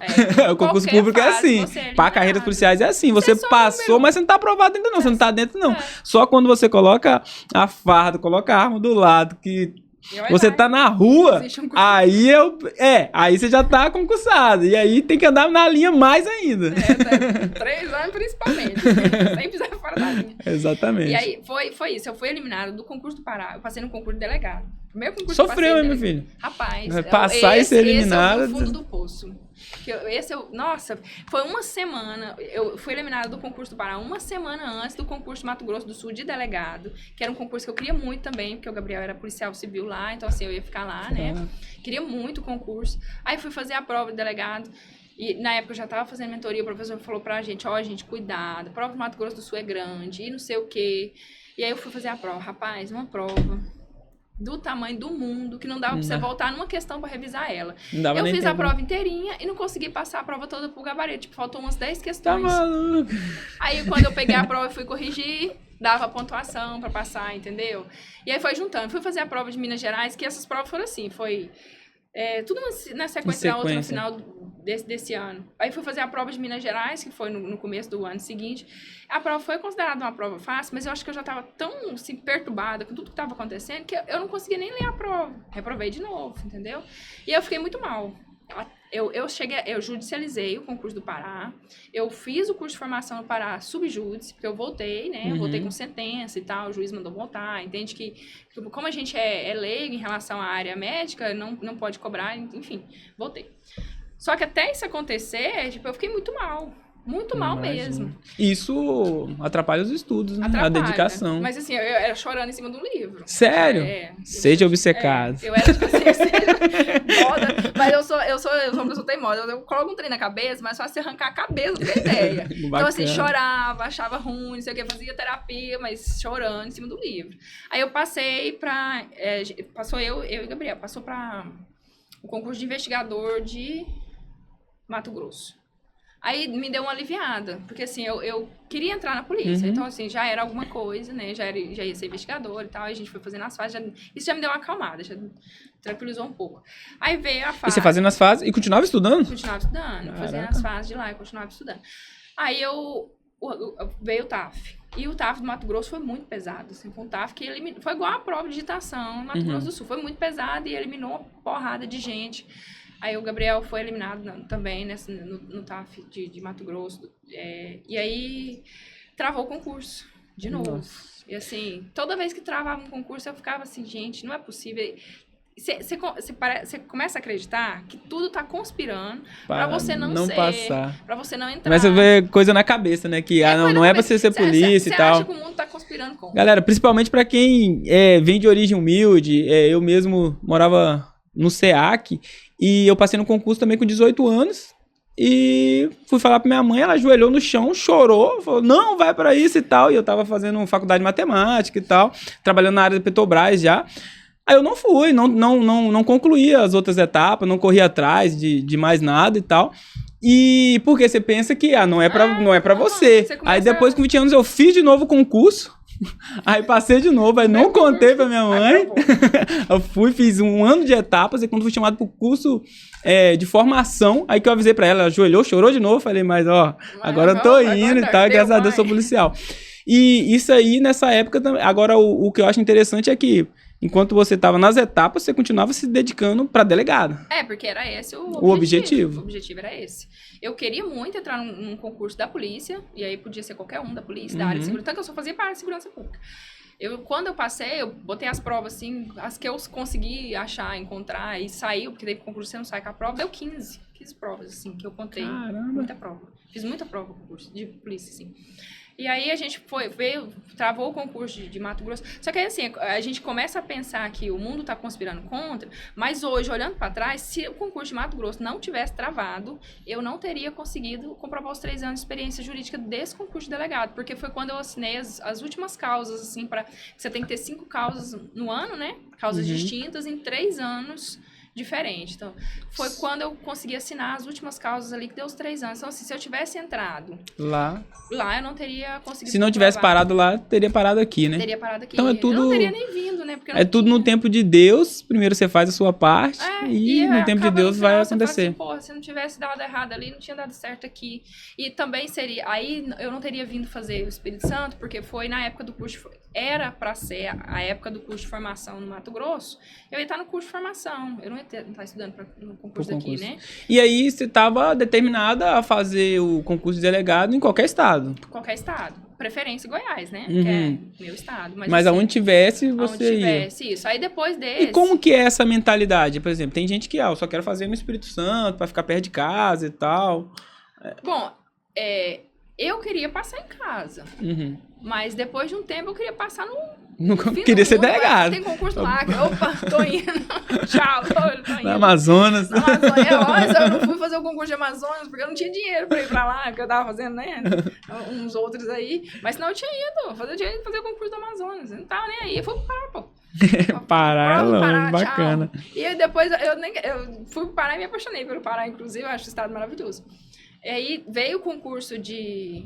O concurso público é assim. Para carreiras policiais é assim. Você passou, mas você não tá aprovado ainda não. Você não tá dentro, não. Só quando você coloca a farda, coloca a arma do lado, que você tá na rua, aí aí você já tá concursado. E aí tem que andar na linha mais ainda. 3 anos principalmente. Sempre fizer fora da linha. Exatamente. E aí foi isso. Eu fui eliminada do concurso do Pará. Eu passei no concurso de delegado. Primeiro concurso Sofreu, hein, meu filho? Rapaz. Passar e ser eliminado. Esse é o fundo do poço. Nossa, foi uma semana. Eu fui eliminada do concurso do Pará uma semana antes do concurso de Mato Grosso do Sul de delegado, que era um concurso que eu queria muito também, porque o Gabriel era policial civil lá, então assim, eu ia ficar lá, né? Queria muito o concurso. Aí fui fazer a prova de delegado. E na época eu já tava fazendo mentoria, o professor falou pra gente, gente, cuidado, a prova do Mato Grosso do Sul é grande, e não sei o quê. E aí eu fui fazer a prova. Rapaz, uma prova do tamanho do mundo, que não dava pra você voltar numa questão pra revisar ela. Eu fiz a prova inteirinha e não consegui passar a prova toda pro gabarito. Tipo, faltou umas 10 questões. Tá maluco. Aí, quando eu peguei a prova e fui corrigir, dava pontuação pra passar, entendeu? E aí foi juntando. Fui fazer a prova de Minas Gerais, que essas provas foram assim, foi... tudo na sequência da outra no final desse ano. Aí fui fazer a prova de Minas Gerais, que foi no começo do ano seguinte. A prova foi considerada uma prova fácil, mas eu acho que eu já estava tão assim, perturbada com tudo que estava acontecendo que eu não conseguia nem ler a prova. Reprovei de novo, entendeu? E eu fiquei muito mal. Eu judicializei o concurso do Pará, eu fiz o curso de formação no Pará subjúdice, porque eu voltei, né? Eu voltei com sentença e tal, o juiz mandou voltar, entende que como a gente é leigo em relação à área médica, não pode cobrar, enfim, voltei. Só que até isso acontecer, tipo, eu fiquei muito mal. Muito mal mesmo. Isso atrapalha os estudos, né? A dedicação. Mas assim, eu era chorando em cima do livro. Sério? Seja obcecado. Eu era tipo assim, moda, mas eu sou uma pessoa teimosa. Eu coloco um trem na cabeça, mas só se arrancar a cabeça da ideia. Então assim, chorava, achava ruim, não sei o que, fazia terapia, mas chorando em cima do livro. Aí eu passei pra... passou eu e Gabriel, passou pra o concurso de investigador de Mato Grosso. Aí me deu uma aliviada, porque assim, eu queria entrar na polícia, então assim, já era alguma coisa, né, já ia ser investigador e tal, aí a gente foi fazendo as fases, isso já me deu uma acalmada, já tranquilizou um pouco. Aí veio a fase... E você fazendo as fases e continuava estudando? Continuava estudando, fazendo as fases de lá, eu continuava estudando. Aí veio o TAF, e o TAF do Mato Grosso foi muito pesado, assim, foi um TAF que eliminou, foi igual a prova de digitação no Mato Grosso do Sul, foi muito pesado e eliminou uma porrada de gente. Aí o Gabriel foi eliminado também no TAF de Mato Grosso. E aí travou o concurso de novo. Nossa. E assim, toda vez que travava um concurso, eu ficava assim, gente, não é possível. Você começa a acreditar que tudo tá conspirando pra você não passar. Pra você não entrar. Começa a ver coisa na cabeça, né? Que não é pra você ser polícia e tal. Você acha que o mundo tá conspirando contra. Galera, principalmente pra quem vem de origem humilde, eu mesmo morava no SEAC, e eu passei no concurso também com 18 anos, e fui falar pra minha mãe, ela ajoelhou no chão, chorou, falou, não, vai pra isso e tal, e eu tava fazendo faculdade de matemática e tal, trabalhando na área da Petrobras já. Aí eu não fui, não concluí as outras etapas, não corri atrás de mais nada e tal. E porque você pensa que não é pra você. Aí depois com 20 anos eu fiz de novo o concurso. Aí passei de novo, aí não contei pra minha mãe. Eu fiz 1 ano de etapas, e quando fui chamado pro curso de formação, aí que eu avisei pra ela ajoelhou, chorou de novo, falei, mas agora eu tô indo e tal, graças a Deus sou policial. E isso aí, nessa época, agora o que eu acho interessante é que enquanto você estava nas etapas, você continuava se dedicando para delegado. Porque era esse o objetivo. O objetivo era esse. Eu queria muito entrar num concurso da polícia, e aí podia ser qualquer um da polícia, da área de segurança, tanto que eu só fazia para a segurança pública. Quando eu passei, eu botei as provas, assim, as que eu consegui achar, encontrar, e saiu, porque daí o concurso você não sai com a prova, deu 15 provas, assim, que eu contei. Caramba. Muita prova. Fiz muita prova no concurso de polícia, assim. E aí a gente travou o concurso de Mato Grosso. Só que aí, assim, a gente começa a pensar que o mundo está conspirando contra, mas hoje, olhando para trás, se o concurso de Mato Grosso não tivesse travado, eu não teria conseguido comprovar os 3 anos de experiência jurídica desse concurso de delegado, porque foi quando eu assinei as últimas causas, assim, você tem que ter 5 causas no ano, né? Causas distintas em 3 anos diferente. Então, foi quando eu consegui assinar as últimas causas ali, que deu os 3 anos. Então, assim, se eu tivesse entrado lá eu não teria conseguido. Se não tivesse parado lá, teria parado aqui, né? Teria parado aqui. Então é tudo... Eu não teria nem vindo, né? Porque tudo no tempo de Deus. Primeiro você faz a sua parte e no tempo de Deus vai acontecer. Assim, porra, se não tivesse dado errado ali, não tinha dado certo aqui. E também seria... Aí eu não teria vindo fazer o Espírito Santo, porque foi na época do curso... Era pra ser a época do curso de formação no Mato Grosso. Eu ia estar no curso de formação. Eu não ia estar estudando no concurso daqui, né? E aí você estava determinada a fazer o concurso de delegado em qualquer estado? Qualquer estado. Preferência Goiás, né? Que é meu estado. Mas assim, aonde tivesse, você aonde tivesse, isso. Aí depois desse... E como que é essa mentalidade? Por exemplo, tem gente que, eu só quero fazer no Espírito Santo, para ficar perto de casa e tal. Bom, eu queria passar em casa. Mas depois de um tempo eu queria passar Não queria ser delegado. Tem concurso lá. Opa, tô indo. Tchau, tô indo. Na Amazonas. Na Amazonas. Eu não fui fazer o concurso de Amazonas porque eu não tinha dinheiro pra ir pra lá, porque eu tava fazendo, né? Uns outros aí. Mas senão eu tinha ido. Eu tinha ido fazer o concurso do Amazonas. Eu não tava nem aí. Eu fui pro Pará, pô. Pará, bacana. Tchau. E aí depois eu fui pro Pará e me apaixonei pelo Pará, inclusive. Eu acho o estado maravilhoso. E aí veio o concurso de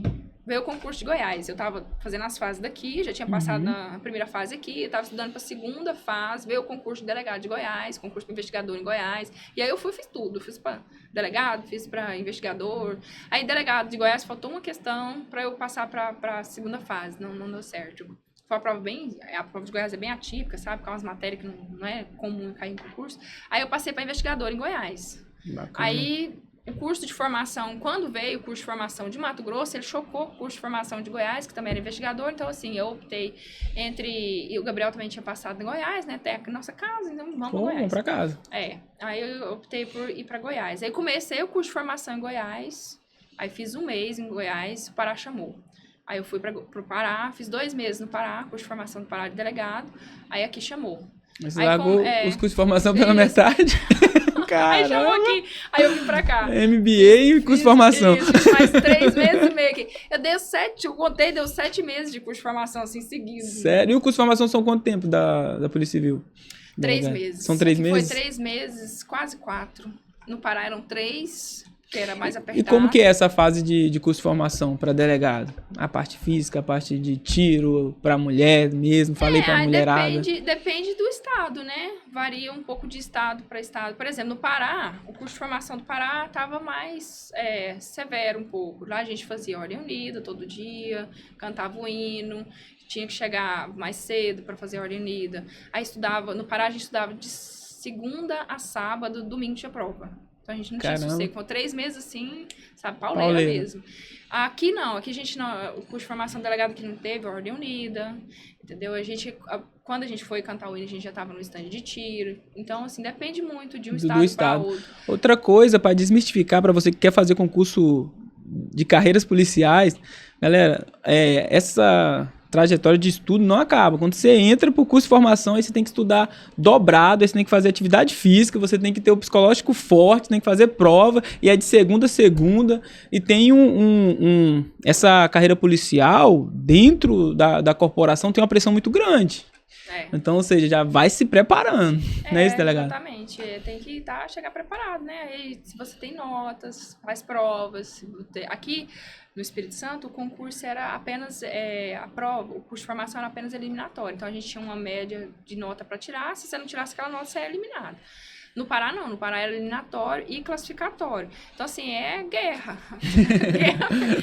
Goiás. Eu tava fazendo as fases daqui, já tinha passado na primeira fase aqui, eu tava estudando pra segunda fase, veio o concurso de delegado de Goiás, concurso de investigador em Goiás. E aí eu fiz tudo. Fiz pra delegado, fiz pra investigador. Aí delegado de Goiás, faltou uma questão pra eu passar pra segunda fase. Não deu certo. Foi a prova de Goiás é bem atípica, sabe? Com umas matérias que não é comum cair em concurso. Aí eu passei pra investigador em Goiás. Bacana. Aí... O curso de formação, quando veio o curso de formação de Mato Grosso, ele chocou o curso de formação de Goiás, que também era investigador. Então, assim, eu optei e o Gabriel também tinha passado em Goiás, né? Até a nossa casa, então vamos pra Goiás. Vamos pra casa. Aí eu optei por ir pra Goiás. Aí comecei o curso de formação em Goiás, aí fiz 1 mês em Goiás, o Pará chamou. Aí eu fui pro Pará, fiz 2 meses no Pará, curso de formação do Pará de delegado, aí aqui chamou. Você largou os cursos de formação pela metade? Aí chamou aqui, aí eu vim pra cá. MBA e curso de formação. Fiz mais 3 meses e meio aqui. Eu contei, deu 7 meses de curso de formação, assim, seguidos. Sério? E o curso de formação são quanto tempo da Polícia Civil? 3 meses. São 3 meses? Foi 3 meses, quase 4. No Pará eram 3, que era mais apertado. E como que é essa fase de curso de formação para delegado? A parte física, a parte de tiro, para mulher mesmo, falei para mulherada. Depende do estado, né? Varia um pouco de estado para estado. Por exemplo, no Pará, o curso de formação do Pará estava mais severo um pouco. Lá a gente fazia ordem unida todo dia, cantava o hino, tinha que chegar mais cedo para fazer ordem unida. Aí no Pará a gente estudava de segunda a sábado, domingo tinha prova. Então a gente não tinha sossego. Foi 3 meses assim, sabe, pauleira mesmo. Aqui não, aqui a gente não, o curso de formação do delegado que não teve, ordem unida, entendeu? Quando a gente foi cantar o hino, a gente já estava no stand de tiro. Então, assim, depende muito de um estado para outro. Outra coisa, para desmistificar, para você que quer fazer concurso de carreiras policiais, galera, essa trajetória de estudo não acaba. Quando você entra pro curso de formação, aí você tem que estudar dobrado, aí você tem que fazer atividade física, você tem que ter o psicológico forte, tem que fazer prova, e é de segunda a segunda, e tem essa carreira policial, dentro da corporação, tem uma pressão muito grande. Então, ou seja, já vai se preparando, né, esse delegado? Exatamente, tem que chegar preparado, né? Aí, se você tem notas, faz provas. Aqui no Espírito Santo, o concurso era apenas a prova, o curso de formação era apenas eliminatório. Então, a gente tinha uma média de nota para tirar. Se você não tirasse aquela nota, você é eliminado. No Pará, não. No Pará era eliminatório e classificatório. Então, assim, é guerra.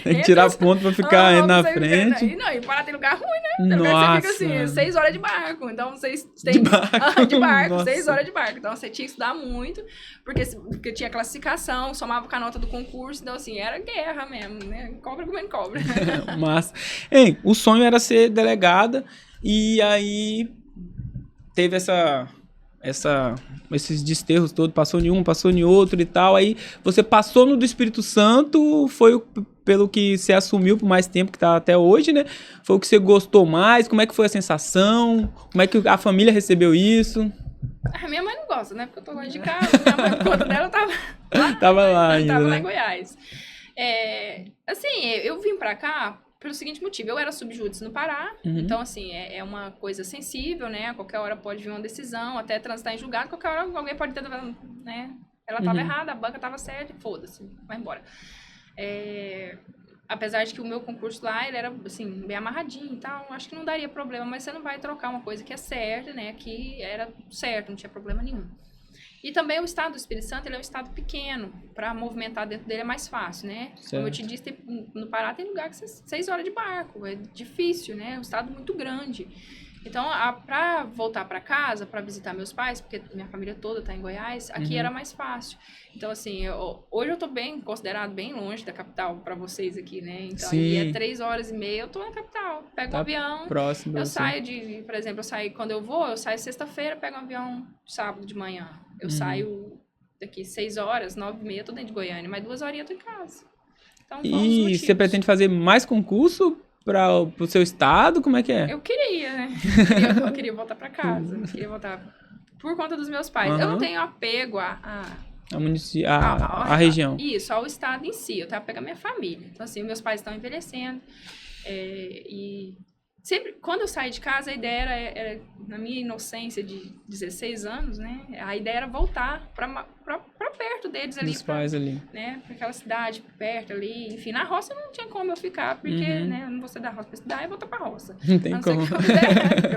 Tem que tirar ponto pra ficar aí na frente. Não, e Pará tem lugar ruim, né? Tem lugar que você fica, assim, 6 horas de barco. Então, vocês têm... De barco? De barco, Nossa. 6 horas de barco. Então, você tinha que estudar muito, porque tinha classificação, somava com a nota do concurso. Então, assim, era guerra mesmo, né? Cobra comendo cobra. Massa. Hein, o sonho era ser delegada e aí teve esses desterros todos, passou em um, passou em outro e tal, aí você passou no do Espírito Santo, foi pelo que você assumiu por mais tempo que tá até hoje, né? Foi o que você gostou mais, como é que foi a sensação, como é que a família recebeu isso? A minha mãe não gosta, né? Porque eu tô longe de casa, minha mãe, por conta dela, tava lá. Tava lá ainda, tava né? lá em Goiás. Assim, eu vim pra cá pelo seguinte motivo, eu era subjúdice no Pará, então, assim, é uma coisa sensível, né? A qualquer hora pode vir uma decisão, até transitar em julgado, qualquer hora alguém pode ter, né? Ela tava errada, a banca tava certa, foda-se, vai embora. Apesar de que o meu concurso lá, ele era, assim, bem amarradinho e tal, acho que não daria problema, mas você não vai trocar uma coisa que é certa, né? Que era certo, não tinha problema nenhum. E também o estado do Espírito Santo, ele é um estado pequeno, para movimentar dentro dele é mais fácil, né? Certo. Como eu te disse, no Pará tem lugar que 6 horas de barco, é difícil, né? É um estado muito grande. Então, para voltar para casa, para visitar meus pais, porque minha família toda tá em Goiás, aqui era mais fácil. Então, assim, hoje eu tô considerado bem longe da capital para vocês aqui, né? Então, Sim. é 3 horas e meia, eu tô na capital. Pego um avião. Próximo. Eu saio por exemplo, quando eu saio sexta-feira, pego um avião sábado de manhã. Eu saio daqui 6 horas, 9h30, tô dentro de Goiânia, mas 2 horinhas eu tô em casa. Então, e você pretende fazer mais concurso pro seu estado? Como é que é? Eu queria, né? Eu queria voltar pra casa. Eu queria voltar por conta dos meus pais. Eu não tenho apego a região. Isso, ao estado em si. Eu tenho apego à minha família. Então, assim, meus pais estão envelhecendo. E sempre, quando eu saí de casa, a ideia era na minha inocência de 16 anos, né? A ideia era voltar pra perto deles ali. Dos pais ali. Né? Pra aquela cidade perto ali. Enfim, na roça não tinha como eu ficar, porque, né? Eu não vou sair da roça pra estudar e voltar pra roça. Não tem como.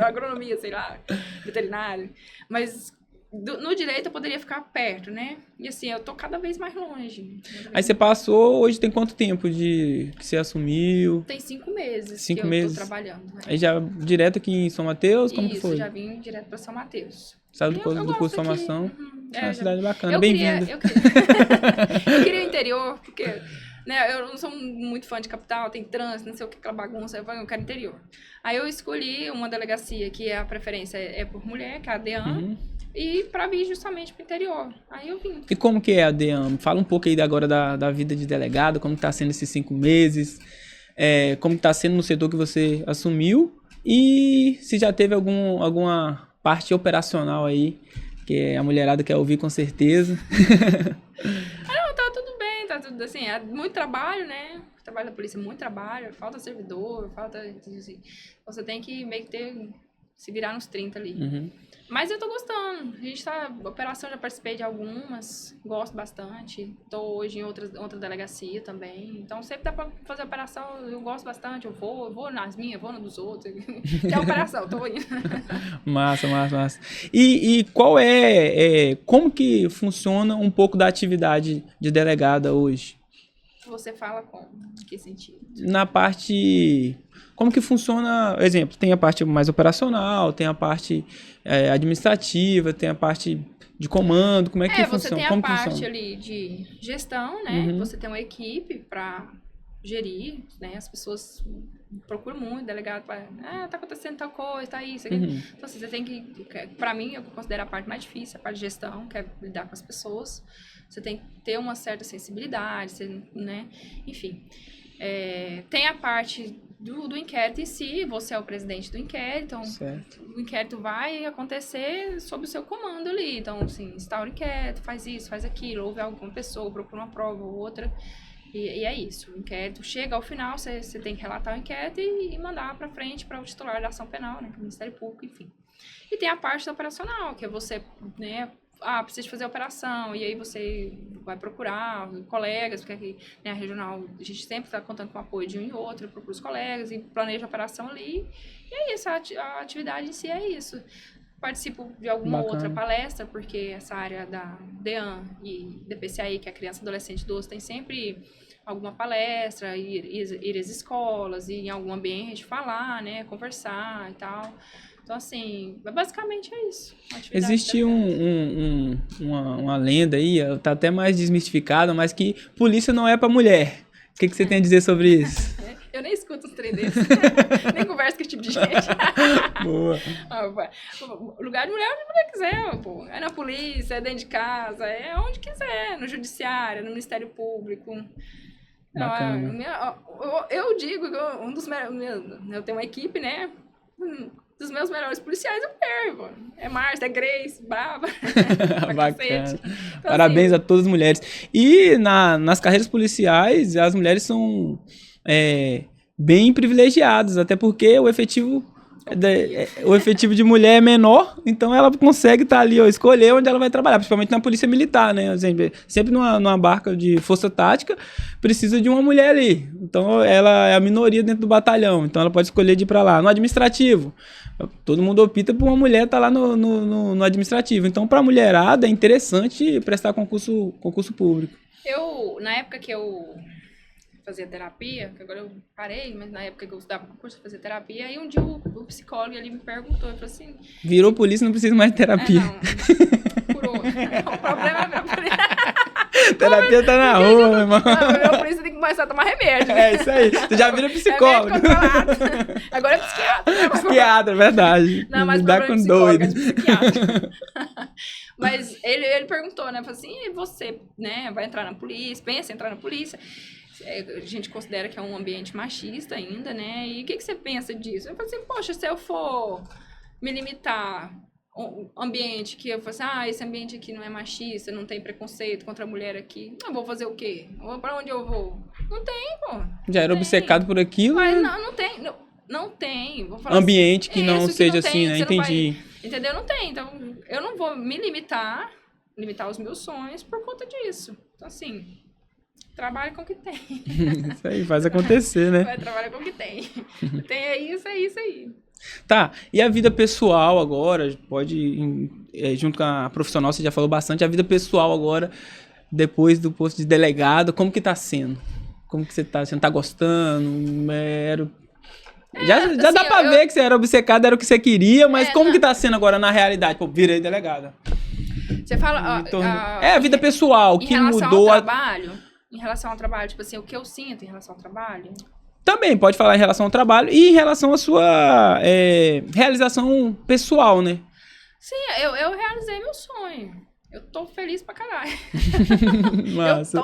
Agronomia, sei lá, veterinário. Mas no direito eu poderia ficar perto, né? E assim, eu tô cada vez mais longe. Aí você passou, hoje tem quanto tempo que você assumiu? Tem 5 meses 5 que meses. eu tô trabalhando. Né? Aí já direto aqui em São Mateus, como que foi? Isso, já vim direto pra São Mateus. Saiu do curso de formação. É uma cidade bacana, eu bem-vinda. Eu queria o interior, porque né, eu não sou muito fã de capital, tem trânsito, não sei o que, aquela bagunça, eu quero interior. Aí eu escolhi uma delegacia que a preferência é por mulher, que é a DEAM, e pra vir justamente pro interior. Aí eu vim. E como que é a DEAM? Fala um pouco aí agora da vida de delegado, como tá sendo esses 5 meses, como tá sendo no setor que você assumiu, e se já teve alguma parte operacional aí, que a mulherada quer ouvir com certeza. Não, tá tudo bem, tá tudo assim, é muito trabalho, né? O trabalho da polícia é muito trabalho, falta servidor, assim, você tem que meio que se virar nos 30 ali. Mas eu tô gostando, a operação já participei de algumas, gosto bastante, tô hoje em outra delegacia também, então sempre dá pra fazer operação, eu gosto bastante, eu vou nas minhas, vou nas dos outros, tem operação, tô indo. Massa. E qual como que funciona um pouco da atividade de delegada hoje? Você fala como? Em que sentido? Na parte... Como que funciona, exemplo, tem a parte mais operacional, tem a parte administrativa, tem a parte de comando, como é que funciona? Você tem como a parte funciona? ali de gestão, né? Você tem uma equipe para gerir, né? As pessoas procuram muito, delegado para, tá acontecendo tal coisa, tá isso, aqui. Então, assim, você tem que, para mim, eu considero a parte mais difícil, a parte de gestão, que é lidar com as pessoas. Você tem que ter uma certa sensibilidade, né? Enfim. Tem a parte do inquérito em si, você é o presidente do inquérito, então Certo. o inquérito vai acontecer sob o seu comando ali. Então, assim, instaura o inquérito, faz isso, faz aquilo, ouve alguma pessoa, procura uma prova ou outra. E é isso, o inquérito chega ao final, você tem que relatar o inquérito e mandar para frente para o titular da ação penal, né, para o Ministério Público, enfim. E tem a parte operacional, que é você, né, precisa fazer a operação, e aí você vai procurar colegas, porque aqui, né, a regional, a gente sempre está contando com o apoio de um e outro, procura os colegas e planeja a operação ali, e é isso, a atividade em si é isso. participo de alguma Bacana. outra palestra, porque essa área da DEAN e DPCAI, que é a criança, adolescente e idoso, tem sempre alguma palestra, ir às escolas, ir em algum ambiente, falar, né, conversar e tal. Então, assim, basicamente é isso. Existe uma lenda aí, tá até mais desmistificada, mas que polícia não é pra mulher. O que você tem a dizer sobre isso? Eu nem escuto uns trem desses. Nem converso com esse tipo de gente. Boa. Lugar de mulher é onde a mulher quiser, pô. É na polícia, é dentro de casa, é onde quiser. No judiciário, no Ministério Público. Bacana. Eu digo que eu tenho uma equipe, né? Dos meus melhores policiais é mulher, pô. É Márcia, é Grace, brava. Bacana. Então, Parabéns assim, a todas as mulheres. E nas carreiras policiais, as mulheres são bem privilegiadas, até porque o efetivo de mulher é menor, então ela consegue estar ali, escolher onde ela vai trabalhar, principalmente na polícia militar, né? Sempre numa barca de força tática, precisa de uma mulher ali. Então ela é a minoria dentro do batalhão, então ela pode escolher de ir para lá. No administrativo, todo mundo opta por uma mulher estar lá no administrativo. Então, para a mulherada, é interessante prestar concurso público. Na época que eu fazia terapia, que agora eu parei, mas na época que eu estudava curso, eu fazia terapia, aí um dia o psicólogo ali me perguntou, ele falou assim... Virou polícia, não precisa mais de terapia. Não, curou. O problema é a polícia. Terapia tá na rua, meu irmão. A polícia tem que começar a tomar remédio. É isso aí, tu já vira psicólogo. Agora é psiquiatra. Né? Psiquiatra, verdade. Não, mas dá com doido. Mas ele perguntou, né, falou assim, e você, né, vai entrar na polícia, pensa em entrar na polícia... A gente considera que é um ambiente machista ainda, né? E o que você pensa disso? Eu falei assim, poxa, se eu for me limitar um ambiente que eu falo assim, esse ambiente aqui não é machista, não tem preconceito contra a mulher aqui, eu vou fazer o quê? Pra onde eu vou? Não tem, pô. Já era obcecado por aquilo? Mas não tem. Não tem. Vou falar ambiente assim, que não seja não assim, né? Entendi. Entendeu? Não tem. Então, eu não vou me limitar os meus sonhos por conta disso. Então, assim... Trabalha com o que tem. Isso aí, faz acontecer, né? Vai, trabalha com o que tem. Tem isso aí. Tá, e a vida pessoal agora, junto com a profissional, você já falou bastante, a vida pessoal agora, depois do posto de delegado, como que tá sendo? Como que você tá? Você não tá gostando? Já assim, dá pra ver que você era obcecado, era o que você queria, mas como que tá sendo agora na realidade? Pô, virei delegada. Você fala... a vida pessoal, que mudou... Em relação ao trabalho, tipo assim, o que eu sinto em relação ao trabalho? Também, pode falar em relação ao trabalho e em relação à sua realização pessoal, né? Sim, eu realizei meu sonho. Eu tô feliz pra caralho. Massa.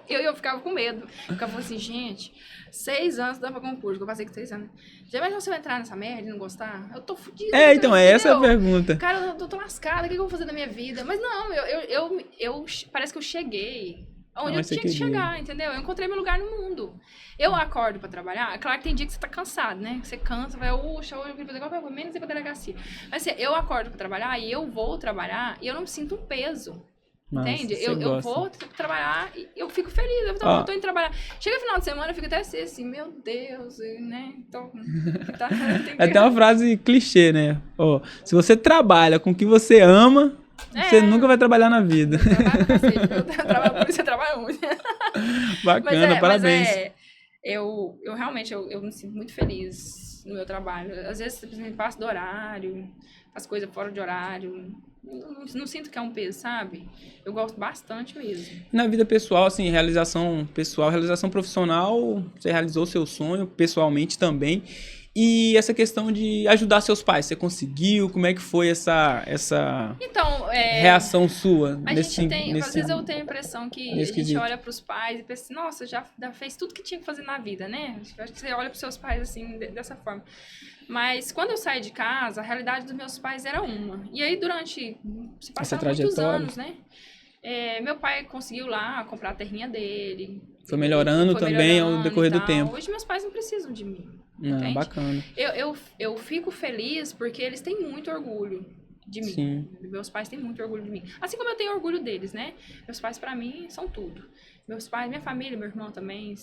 Eu ficava com medo. Eu ficava assim, gente, 6 anos dava concurso, que eu passei com 6 anos. Já imagina você vai entrar nessa merda e não gostar? Eu tô fodida. Então, essa é a pergunta. Cara, eu tô lascada, o que eu vou fazer da minha vida? Mas não, eu parece que eu cheguei onde eu tinha que chegar, entendeu? Eu encontrei meu lugar no mundo. Eu acordo pra trabalhar, claro que tem dia que você tá cansado, né? Que você cansa, vai, hoje eu queria fazer qualquer coisa, menos ir pra delegacia. Mas assim, eu acordo pra trabalhar e eu vou trabalhar e eu não me sinto um peso. Nossa, entende? Eu vou trabalhar e eu fico feliz. Eu tô indo trabalhar. Chega final de semana, eu fico até assim, meu Deus, né? Então, é até uma frase clichê, né? Se você trabalha com o que você ama, você nunca vai trabalhar na vida. Você trabalha muito. Bacana, parabéns. Eu realmente me sinto muito feliz no meu trabalho. Às vezes simplesmente passo do horário, as coisas fora de horário. Não sinto que é um peso, sabe? Eu gosto bastante mesmo. Na vida pessoal, assim, realização pessoal, realização profissional, você realizou seu sonho pessoalmente também. E essa questão de ajudar seus pais, você conseguiu? Como é que foi essa reação sua? Às vezes eu tenho a impressão que a gente olha para os pais e pensa, nossa, já fez tudo que tinha que fazer na vida, né? Acho que você olha para os seus pais assim, dessa forma. Mas quando eu saí de casa, a realidade dos meus pais era uma. E aí se passaram muitos anos, né? Meu pai conseguiu lá comprar a terrinha dele. Foi melhorando também ao decorrer do tempo. Hoje meus pais não precisam de mim. Bacana. Eu fico feliz porque eles têm muito orgulho de mim. Sim. Meus pais têm muito orgulho de mim. Assim como eu tenho orgulho deles, né? Meus pais, pra mim, são tudo. Meus pais, minha família, meu irmão também.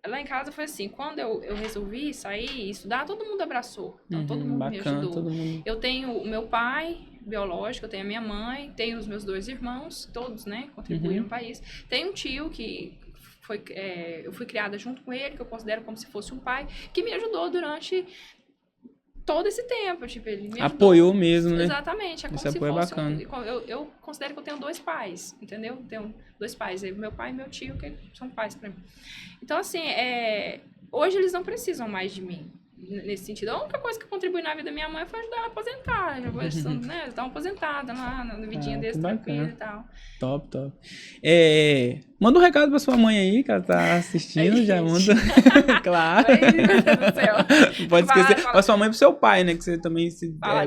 lá em casa foi assim, quando eu resolvi sair e estudar, todo mundo abraçou. Então, todo mundo me bacana, ajudou. todo mundo. Eu tenho o meu pai biológico, eu tenho a minha mãe, tenho os meus 2 irmãos, todos, né, contribuíram no país. Tenho um tio que eu fui criada junto com ele, que eu considero como se fosse um pai, que me ajudou durante todo esse tempo, tipo, ele me ajudou. Apoiou mesmo, né? Exatamente, é como Esse se apoio é fosse bacana. eu considero que eu tenho 2 pais, entendeu? Tenho 2 pais, meu pai e meu tio, que são pais pra mim. Então, assim, hoje eles não precisam mais de mim, nesse sentido. A única coisa que contribui na vida da minha mãe foi ajudar ela a aposentar. Eles estão aposentada lá, na vidinha deles, tranquila e tal. Top. Manda um recado pra sua mãe aí, que ela tá assistindo, já manda. Claro. Ai, meu Deus do céu. Não pode esquecer. Fala. Pra sua mãe e pro seu pai, né? Que você também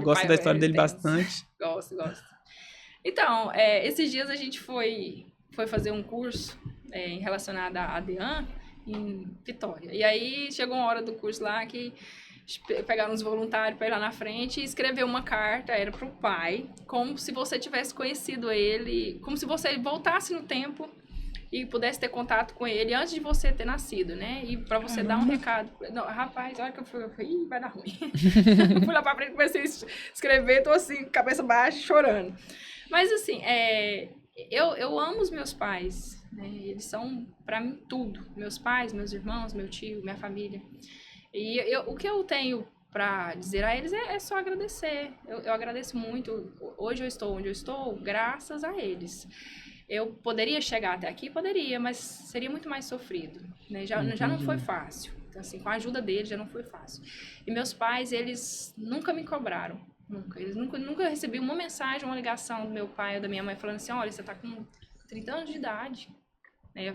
gosta pai, da história dele tem. bastante. Gosto. Então, esses dias a gente foi fazer um curso relacionado à ADEAN em Vitória. E aí chegou uma hora do curso lá que pegaram uns voluntários para ir lá na frente e escrever uma carta, era pro pai, como se você tivesse conhecido ele, como se você voltasse no tempo e pudesse ter contato com ele antes de você ter nascido, né? E para você dar um recado. Não, rapaz, a hora que eu fui, vai dar ruim. Eu fui lá pra frente, comecei a escrever, tô assim, cabeça baixa, chorando. Mas assim, eu amo os meus pais, né? Eles são para mim tudo. Meus pais, meus irmãos, meu tio, minha família. E o que eu tenho para dizer a eles é só agradecer. Eu agradeço muito. Hoje eu estou onde eu estou, graças a eles. Eu poderia chegar até aqui? Poderia, mas seria muito mais sofrido, né? Já não foi fácil. Então, assim, com a ajuda deles já não foi fácil. E meus pais, eles nunca me cobraram. Nunca. Eles nunca recebi uma mensagem, uma ligação do meu pai ou da minha mãe falando assim, olha, você tá com 30 anos de idade.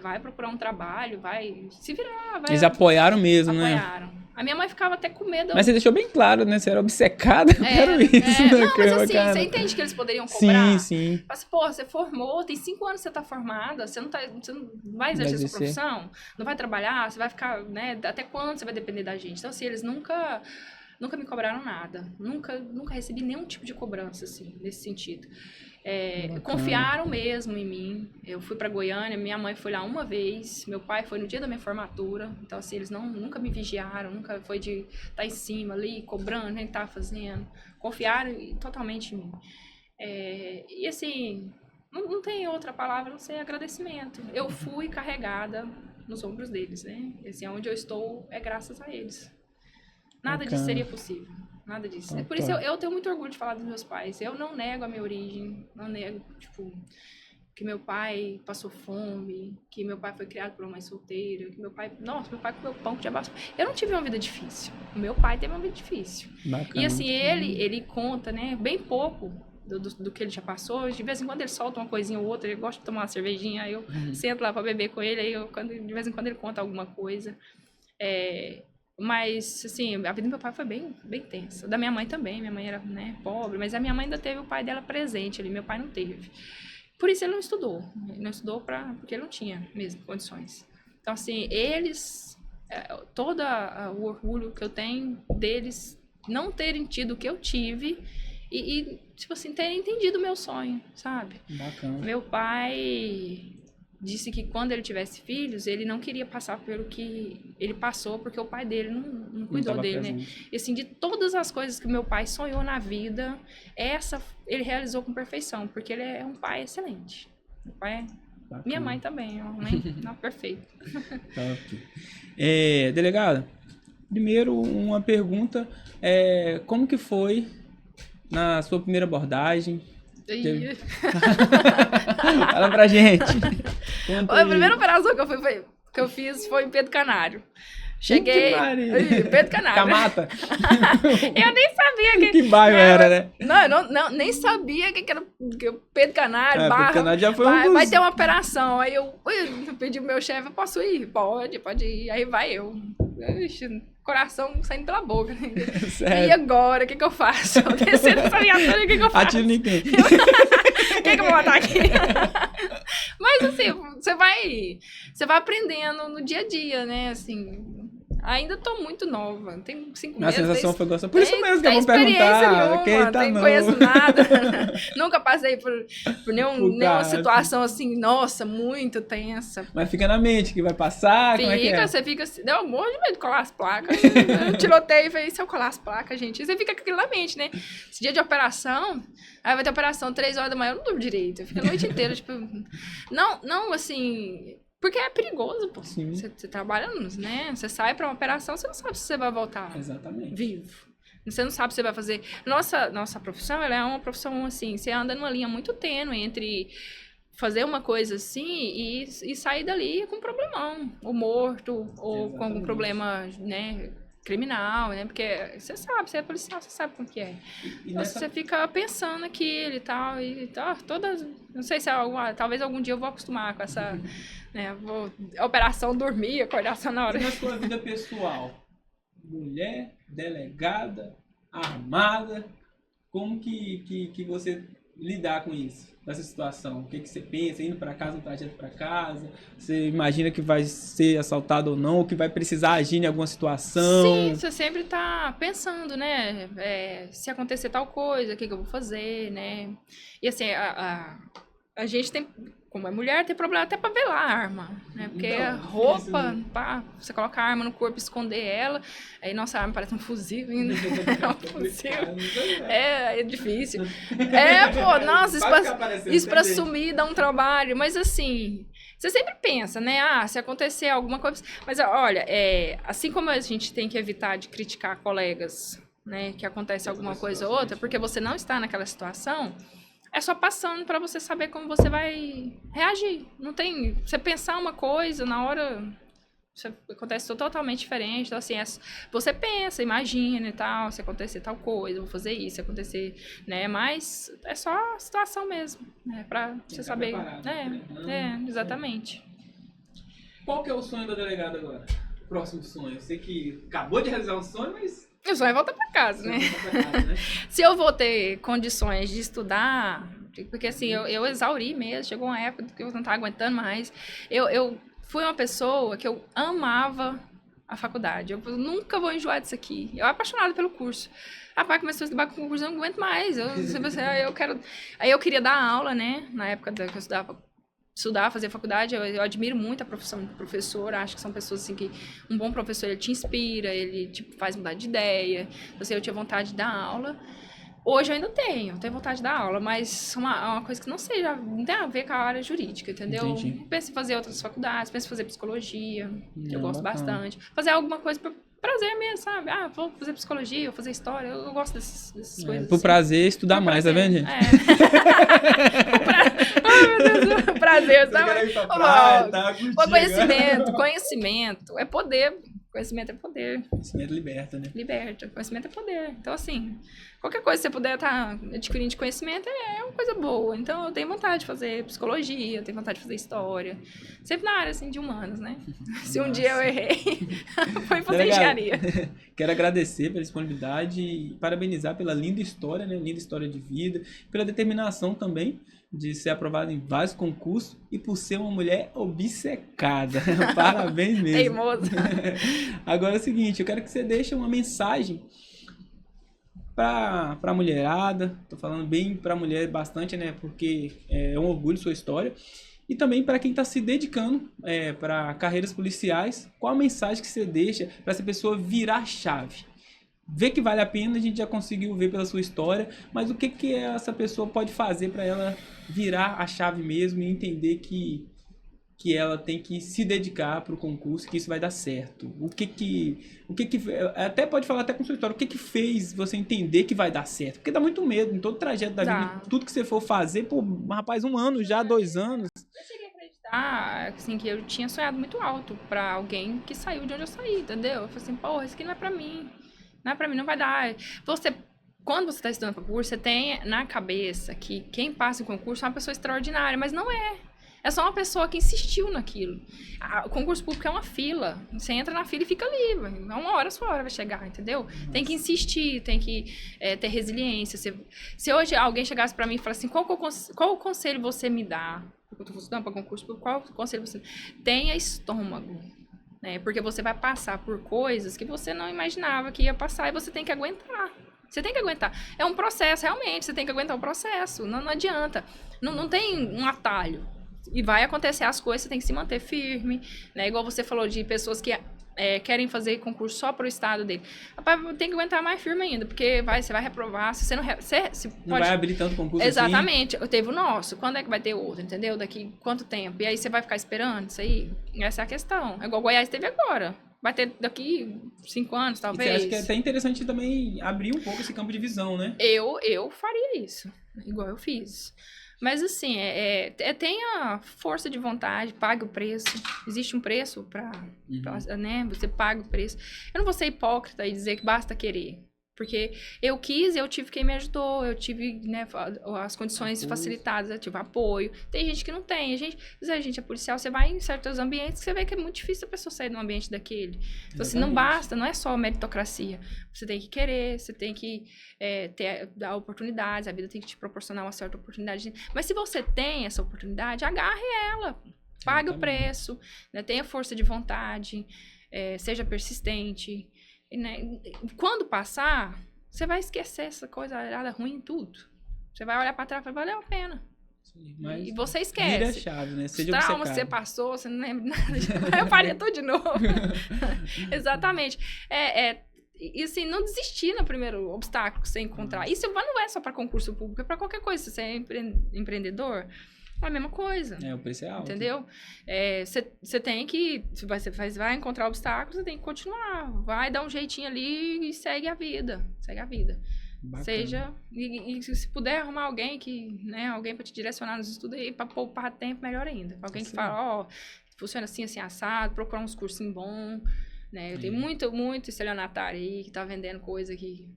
Vai procurar um trabalho, vai se virar. Eles apoiaram mesmo, né? Apoiaram. A minha mãe ficava até com medo. Mas você deixou bem claro, né? Você era obcecada, eu quero isso. Não, mas assim, você entende que eles poderiam cobrar? Sim. Mas, pô, você formou, tem 5 anos que você tá formada, você não vai exercer sua profissão, não vai trabalhar, você vai ficar, né? Até quando você vai depender da gente? Então, assim, eles nunca me cobraram nada. Nunca recebi nenhum tipo de cobrança, assim, nesse sentido. Confiaram mesmo em mim. Eu fui pra Goiânia, minha mãe foi lá uma vez, meu pai foi no dia da minha formatura. Então, assim, eles nunca me vigiaram, nunca foi de estar em cima ali, cobrando, nem estar fazendo. Confiaram totalmente em mim. E, assim, não tem outra palavra a não ser agradecimento. Eu fui carregada nos ombros deles, né? E, assim, onde eu estou é graças a eles. Nada disso seria possível. Nada disso. Por isso eu tenho muito orgulho de falar dos meus pais. Eu não nego a minha origem. Não nego, tipo, que meu pai passou fome, que meu pai foi criado por uma mãe solteira, que meu pai comeu pão de abaço. Eu não tive uma vida difícil. O meu pai teve uma vida difícil. Bacana. E assim, ele conta, né, bem pouco do que ele já passou. De vez em quando ele solta uma coisinha ou outra, ele gosta de tomar uma cervejinha, aí eu sento lá pra beber com ele, aí de vez em quando ele conta alguma coisa. Mas, assim, a vida do meu pai foi bem, bem tensa. Da minha mãe também. Minha mãe era, né, pobre, mas a minha mãe ainda teve o pai dela presente ali. Meu pai não teve. Por isso ele não estudou. Ele não estudou porque ele não tinha mesmo condições. Então, assim, eles... todo o orgulho que eu tenho deles não terem tido o que eu tive e tipo assim, terem entendido o meu sonho, sabe? Bacana. Meu pai... disse que quando ele tivesse filhos, ele não queria passar pelo que ele passou, porque o pai dele não cuidou dele, presente, né? E assim, de todas as coisas que meu pai sonhou na vida, essa ele realizou com perfeição, porque ele é um pai excelente. Meu pai minha mãe também, é uma mãe não, perfeita. Delegada, primeiro uma pergunta, como que foi na sua primeira abordagem? Fala pra gente. A primeira operação que eu fiz foi em Pedro Canário. Cheguei... Pedro Canário. Camata. Eu nem sabia que bairro era, né? Não, nem sabia que era Pedro Canário, Barra. Pedro Canário já foi vai ter uma operação. Aí eu pedi pro meu chefe, eu posso ir? Pode ir. Aí vai eu. Ixi, coração saindo pela boca. Sério? E agora, o que eu faço? Eu descendo essa viatura, o que eu faço? Atiro ninguém. Quem que eu vou matar aqui? Mas assim, você vai aprendendo no dia a dia, né? Assim, Ainda tô muito nova, tenho 5 A meses. sensação foi gostosa. Por isso mesmo que eu tem vou perguntar. nenhuma, Quem tá não não. conheço nada. Nunca passei por nenhuma caso. situação assim, nossa, muito tensa. Mas fica na mente que vai passar, como é que é? Você fica assim, deu um monte de medo de colar as placas. Eu tiroteio e falei, se eu colar as placas, gente, você fica com aquilo na mente, né? Esse dia de operação, aí vai ter operação 3 horas da manhã, eu não durmo direito, eu fico a noite inteira, tipo, não, assim, porque é perigoso, pô. Sim. Você trabalha, né? Você sai pra uma operação, você não sabe se você vai voltar Exatamente. vivo. Você não sabe se você vai fazer... Nossa profissão, ela é uma profissão, assim, você anda numa linha muito tênue entre fazer uma coisa assim e sair dali com um problemão, ou morto, ou com algum problema, né, criminal, né? Porque você sabe, você é policial, você sabe como que é. Você fica pensando naquilo e tal, todas... Não sei se é talvez algum dia eu vou acostumar com essa... né, a operação dormir, acordar só na hora. E na sua vida pessoal? Mulher, delegada, armada, como que você lidar com isso, nessa situação? O que você pensa, indo para casa, no trajeto para casa? Você imagina que vai ser assaltado ou não, ou que vai precisar agir em alguma situação? Sim, você sempre tá pensando, né? Se acontecer tal coisa, o que eu vou fazer, né? E assim, a gente tem... Como é mulher, tem problema até pra velar a arma, né? Porque Então, roupa, pá, você coloca a arma no corpo, esconder ela, aí nossa arma parece um fuzil ainda. É um fuzil. É difícil. Pô, nossa, isso pra sumir dá um trabalho. Mas assim, você sempre pensa, né? Se acontecer alguma coisa... Mas olha, assim como a gente tem que evitar de criticar colegas, né? Que acontece alguma coisa ou outra, porque você não está naquela situação... É só passando para você saber como você vai reagir. Não tem... Você pensar uma coisa, na hora... acontece totalmente diferente. Então, assim, você pensa, imagina e tal. Se acontecer tal coisa, vou fazer isso. Se acontecer, né? Mas é só a situação mesmo, né? Pra você saber. Exatamente. Qual que é o sonho da delegada agora? O próximo sonho? Eu sei que acabou de realizar um sonho, mas... O sonho é voltar pra casa, né? Se eu vou ter condições de estudar, porque assim, eu exauri mesmo, chegou uma época que eu não estava aguentando mais. Eu fui uma pessoa que eu amava a faculdade. Eu nunca vou enjoar disso aqui. Eu apaixonada pelo curso. Pai começou a estudar com o curso, eu não aguento mais. Aí eu queria dar aula, né? Na época que eu estudar, fazer faculdade, eu admiro muito a profissão de professor, acho que são pessoas assim que um bom professor, ele te inspira, ele tipo, faz mudar de ideia, assim, eu tinha vontade de dar aula, hoje eu ainda tenho vontade de dar aula, mas uma coisa que não tem a ver com a área jurídica, entendeu? Entendi. Penso em fazer outras faculdades, penso em fazer psicologia, que eu gosto bacana. bastante, fazer alguma coisa por prazer mesmo, sabe? Vou fazer psicologia, vou fazer história, eu gosto dessas coisas. Por assim. prazer, estudar Por mais, prazer. Tá vendo, gente? Ai, meu Deus, o prazer, sabe? Praia, Conhecimento é poder. Conhecimento é poder. Conhecimento liberta, né? Liberta. Conhecimento é poder. Então, assim, qualquer coisa que você puder estar adquirindo de conhecimento é uma coisa boa. Então, eu tenho vontade de fazer psicologia, eu tenho vontade de fazer história. Sempre na área, assim, de humanos, né? Se um dia eu errei, foi fazer engenharia. Quero agradecer pela disponibilidade e parabenizar pela linda história, né? Linda história de vida, pela determinação também de ser aprovada em vários concursos e por ser uma mulher obcecada. Parabéns mesmo. Teimosa. Agora é o seguinte, eu quero que você deixe uma mensagem para a mulherada. Tô falando bem para mulher bastante, né? Porque é um orgulho sua história. E também para quem está se dedicando para carreiras policiais, qual a mensagem que você deixa para essa pessoa virar a chave? Ver que vale a pena, a gente já conseguiu ver pela sua história, mas o que essa pessoa pode fazer para ela virar a chave mesmo e entender que ela tem que se dedicar para o concurso, que isso vai dar certo? O que até pode falar até com sua história, o que fez você entender que vai dar certo? Porque dá muito medo em todo o trajeto da vida, tudo que você for fazer, pô, rapaz, 1 ano já, 2 anos. Eu cheguei a acreditar, assim, que eu tinha sonhado muito alto para alguém que saiu de onde eu saí, entendeu? Eu falei assim, porra, isso aqui não é para mim. Não é pra mim, não vai dar. Quando você está estudando para concurso, você tem na cabeça que quem passa em concurso é uma pessoa extraordinária, mas não é. É só uma pessoa que insistiu naquilo. O concurso público é uma fila. Você entra na fila e fica ali. Uma hora, sua hora vai chegar, entendeu? Nossa. Tem que insistir, tem que ter resiliência. Se hoje alguém chegasse para mim e falasse assim, qual conselho você me dá? Porque eu estou estudando para concurso público, qual conselho você... Tenha estômago. né? Porque você vai passar por coisas que você não imaginava que ia passar e você tem que aguentar. Você tem que aguentar. É um processo, realmente, você tem que aguentar o processo. Não adianta. Não tem um atalho. E vai acontecer as coisas, você tem que se manter firme, né? Igual você falou de pessoas que querem fazer concurso só pro estado dele. Rapaz, tem que aguentar mais firme ainda, porque você vai reprovar, se você não... Você Não pode... vai abrir tanto concurso Exatamente. Assim. Teve o nosso. Quando é que vai ter outro, entendeu? Daqui quanto tempo? E aí você vai ficar esperando isso aí? Essa é a questão. É igual o Goiás teve agora. Vai ter daqui 5 anos, talvez. E você acha que é até interessante também abrir um pouco esse campo de visão, né? Eu faria isso, igual eu fiz. Mas assim, tenha força de vontade, pague o preço. Existe um preço pra, né? Você paga o preço. Eu não vou ser hipócrita e dizer que basta querer. Porque eu quis, eu tive quem me ajudou, eu tive, né, as condições facilitadas, eu tive apoio. Tem gente que não tem. Se a gente é policial, você vai em certos ambientes que você vê que é muito difícil a pessoa sair de um ambiente daquele. Então, assim, não basta, não é só meritocracia. Você tem que querer, você tem que dar oportunidades, a vida tem que te proporcionar uma certa oportunidade. Mas se você tem essa oportunidade, agarre ela. Pague o preço, né, tenha força de vontade, seja persistente. Né? Quando passar, você vai esquecer essa coisa ruim em tudo. Você vai olhar pra trás e falar, valeu a pena. Sim, e você esquece. Vira a chave, né? Seja os traumas que você passou, você não lembra nada. Eu faria tudo de novo. Exatamente. E assim, não desistir no primeiro obstáculo que você encontrar. Isso não é só para concurso público, é para qualquer coisa. Se você é empreendedor, é a mesma coisa. O preço é alto. Entendeu? Você tem que... Você vai encontrar obstáculos, você tem que continuar. Vai dar um jeitinho ali e segue a vida. Segue a vida. Bacana. Seja... E se puder arrumar alguém alguém para te direcionar nos estudos aí, para poupar tempo, melhor ainda. Alguém que fala, funciona assim, assim, assado, procurar uns cursinhos bons, né? Eu tenho muito estelionatário aí que tá vendendo coisa que...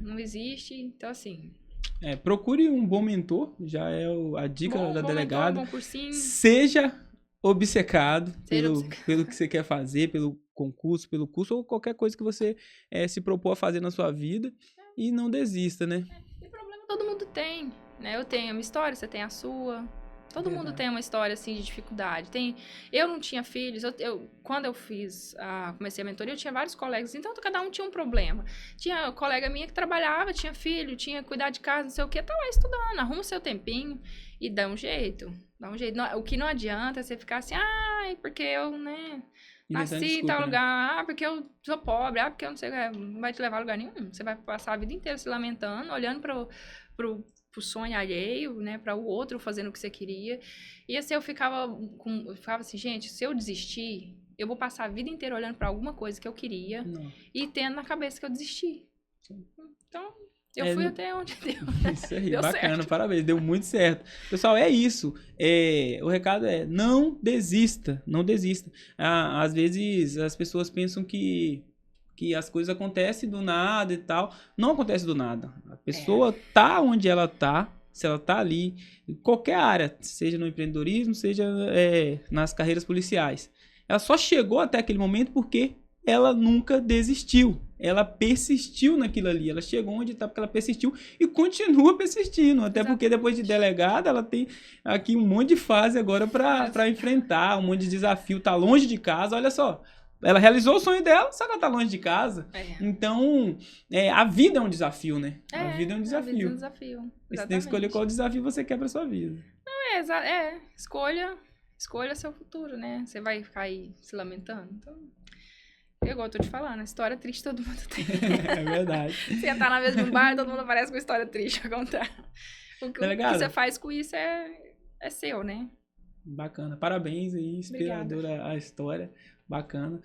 não existe. Então, assim... procure um bom mentor, já é a dica da delegada. Mentor, bom cursinho. Seja obcecado pelo que você quer fazer, pelo concurso, pelo curso, ou qualquer coisa que você se propor a fazer na sua vida, e não desista, né? E problema todo mundo tem, né? Eu tenho a minha história, você tem a sua. Todo mundo tem uma história, assim, de dificuldade. Eu não tinha filhos. Quando eu comecei a mentoria, eu tinha vários colegas. Então, cada um tinha um problema. Tinha colega minha que trabalhava, tinha filho, tinha que cuidar de casa, não sei o quê. Tá lá estudando, arruma o seu tempinho e dá um jeito. O que não adianta é você ficar assim, porque eu, né... Nasci em tal lugar, porque eu sou pobre, porque eu não sei, não vai te levar a lugar nenhum. Você vai passar a vida inteira se lamentando, olhando pro sonho alheio, né, para o outro fazendo o que você queria. E assim, eu ficava assim, gente, se eu desistir, eu vou passar a vida inteira olhando para alguma coisa que eu queria e tendo na cabeça que eu desisti. Então, eu fui até onde deu. Isso aí, deu bacana, certo. Parabéns, deu muito certo. Pessoal, é isso. O recado é, não desista, não desista. Às vezes as pessoas pensam que as coisas acontecem do nada e tal. Não acontece do nada. A pessoa tá onde ela tá, se ela tá ali, em qualquer área, seja no empreendedorismo, seja nas carreiras policiais. Ela só chegou até aquele momento porque ela nunca desistiu. Ela persistiu naquilo ali. Ela chegou onde está porque ela persistiu e continua persistindo. Até porque depois de delegada, ela tem aqui um monte de fase agora para enfrentar, um monte de desafio. Tá longe de casa, olha só. Ela realizou o sonho dela, só que ela tá longe de casa. Então, a vida é um desafio, né? A vida é um desafio. A vida é um desafio. Você tem que escolher qual desafio você quer pra sua vida. Não, escolha seu futuro, né? Você vai ficar aí se lamentando. Então, igual eu tô te falando, a história triste todo mundo tem. É verdade. Você tá na mesma bar, todo mundo aparece com história triste a contar. O que você faz com isso é seu, né? Bacana. Parabéns aí, inspiradora a história. Bacana.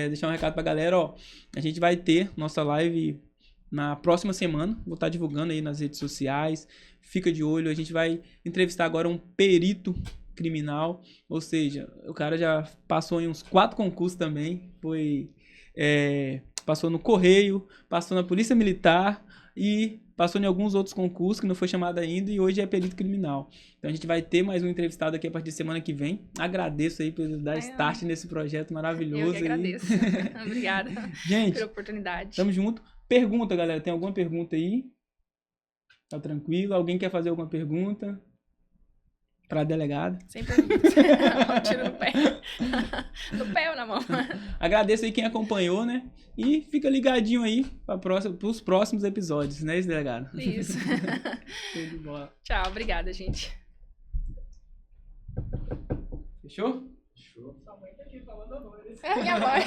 Deixar um recado pra galera, ó. A gente vai ter nossa live na próxima semana. Vou estar divulgando aí nas redes sociais. Fica de olho. A gente vai entrevistar agora um perito criminal. Ou seja, o cara já passou em uns 4 concursos também. Passou no Correio, passou na Polícia Militar e passou em alguns outros concursos que não foi chamado ainda e hoje é perito criminal. Então a gente vai ter mais um entrevistado aqui a partir de semana que vem. Agradeço aí por dar start nesse projeto maravilhoso. Eu que agradeço. Obrigada pela oportunidade. Tamo junto. Pergunta, galera. Tem alguma pergunta aí? Tá tranquilo? Alguém quer fazer alguma pergunta? Pra delegada. Sem perguntas. Um tiro no pé. No pé ou na mão? Agradeço aí quem acompanhou, né? E fica ligadinho aí pros próximos episódios, né, delegado? Isso. Show de bola. Tchau, obrigada, gente. Fechou? Show. É minha mãe.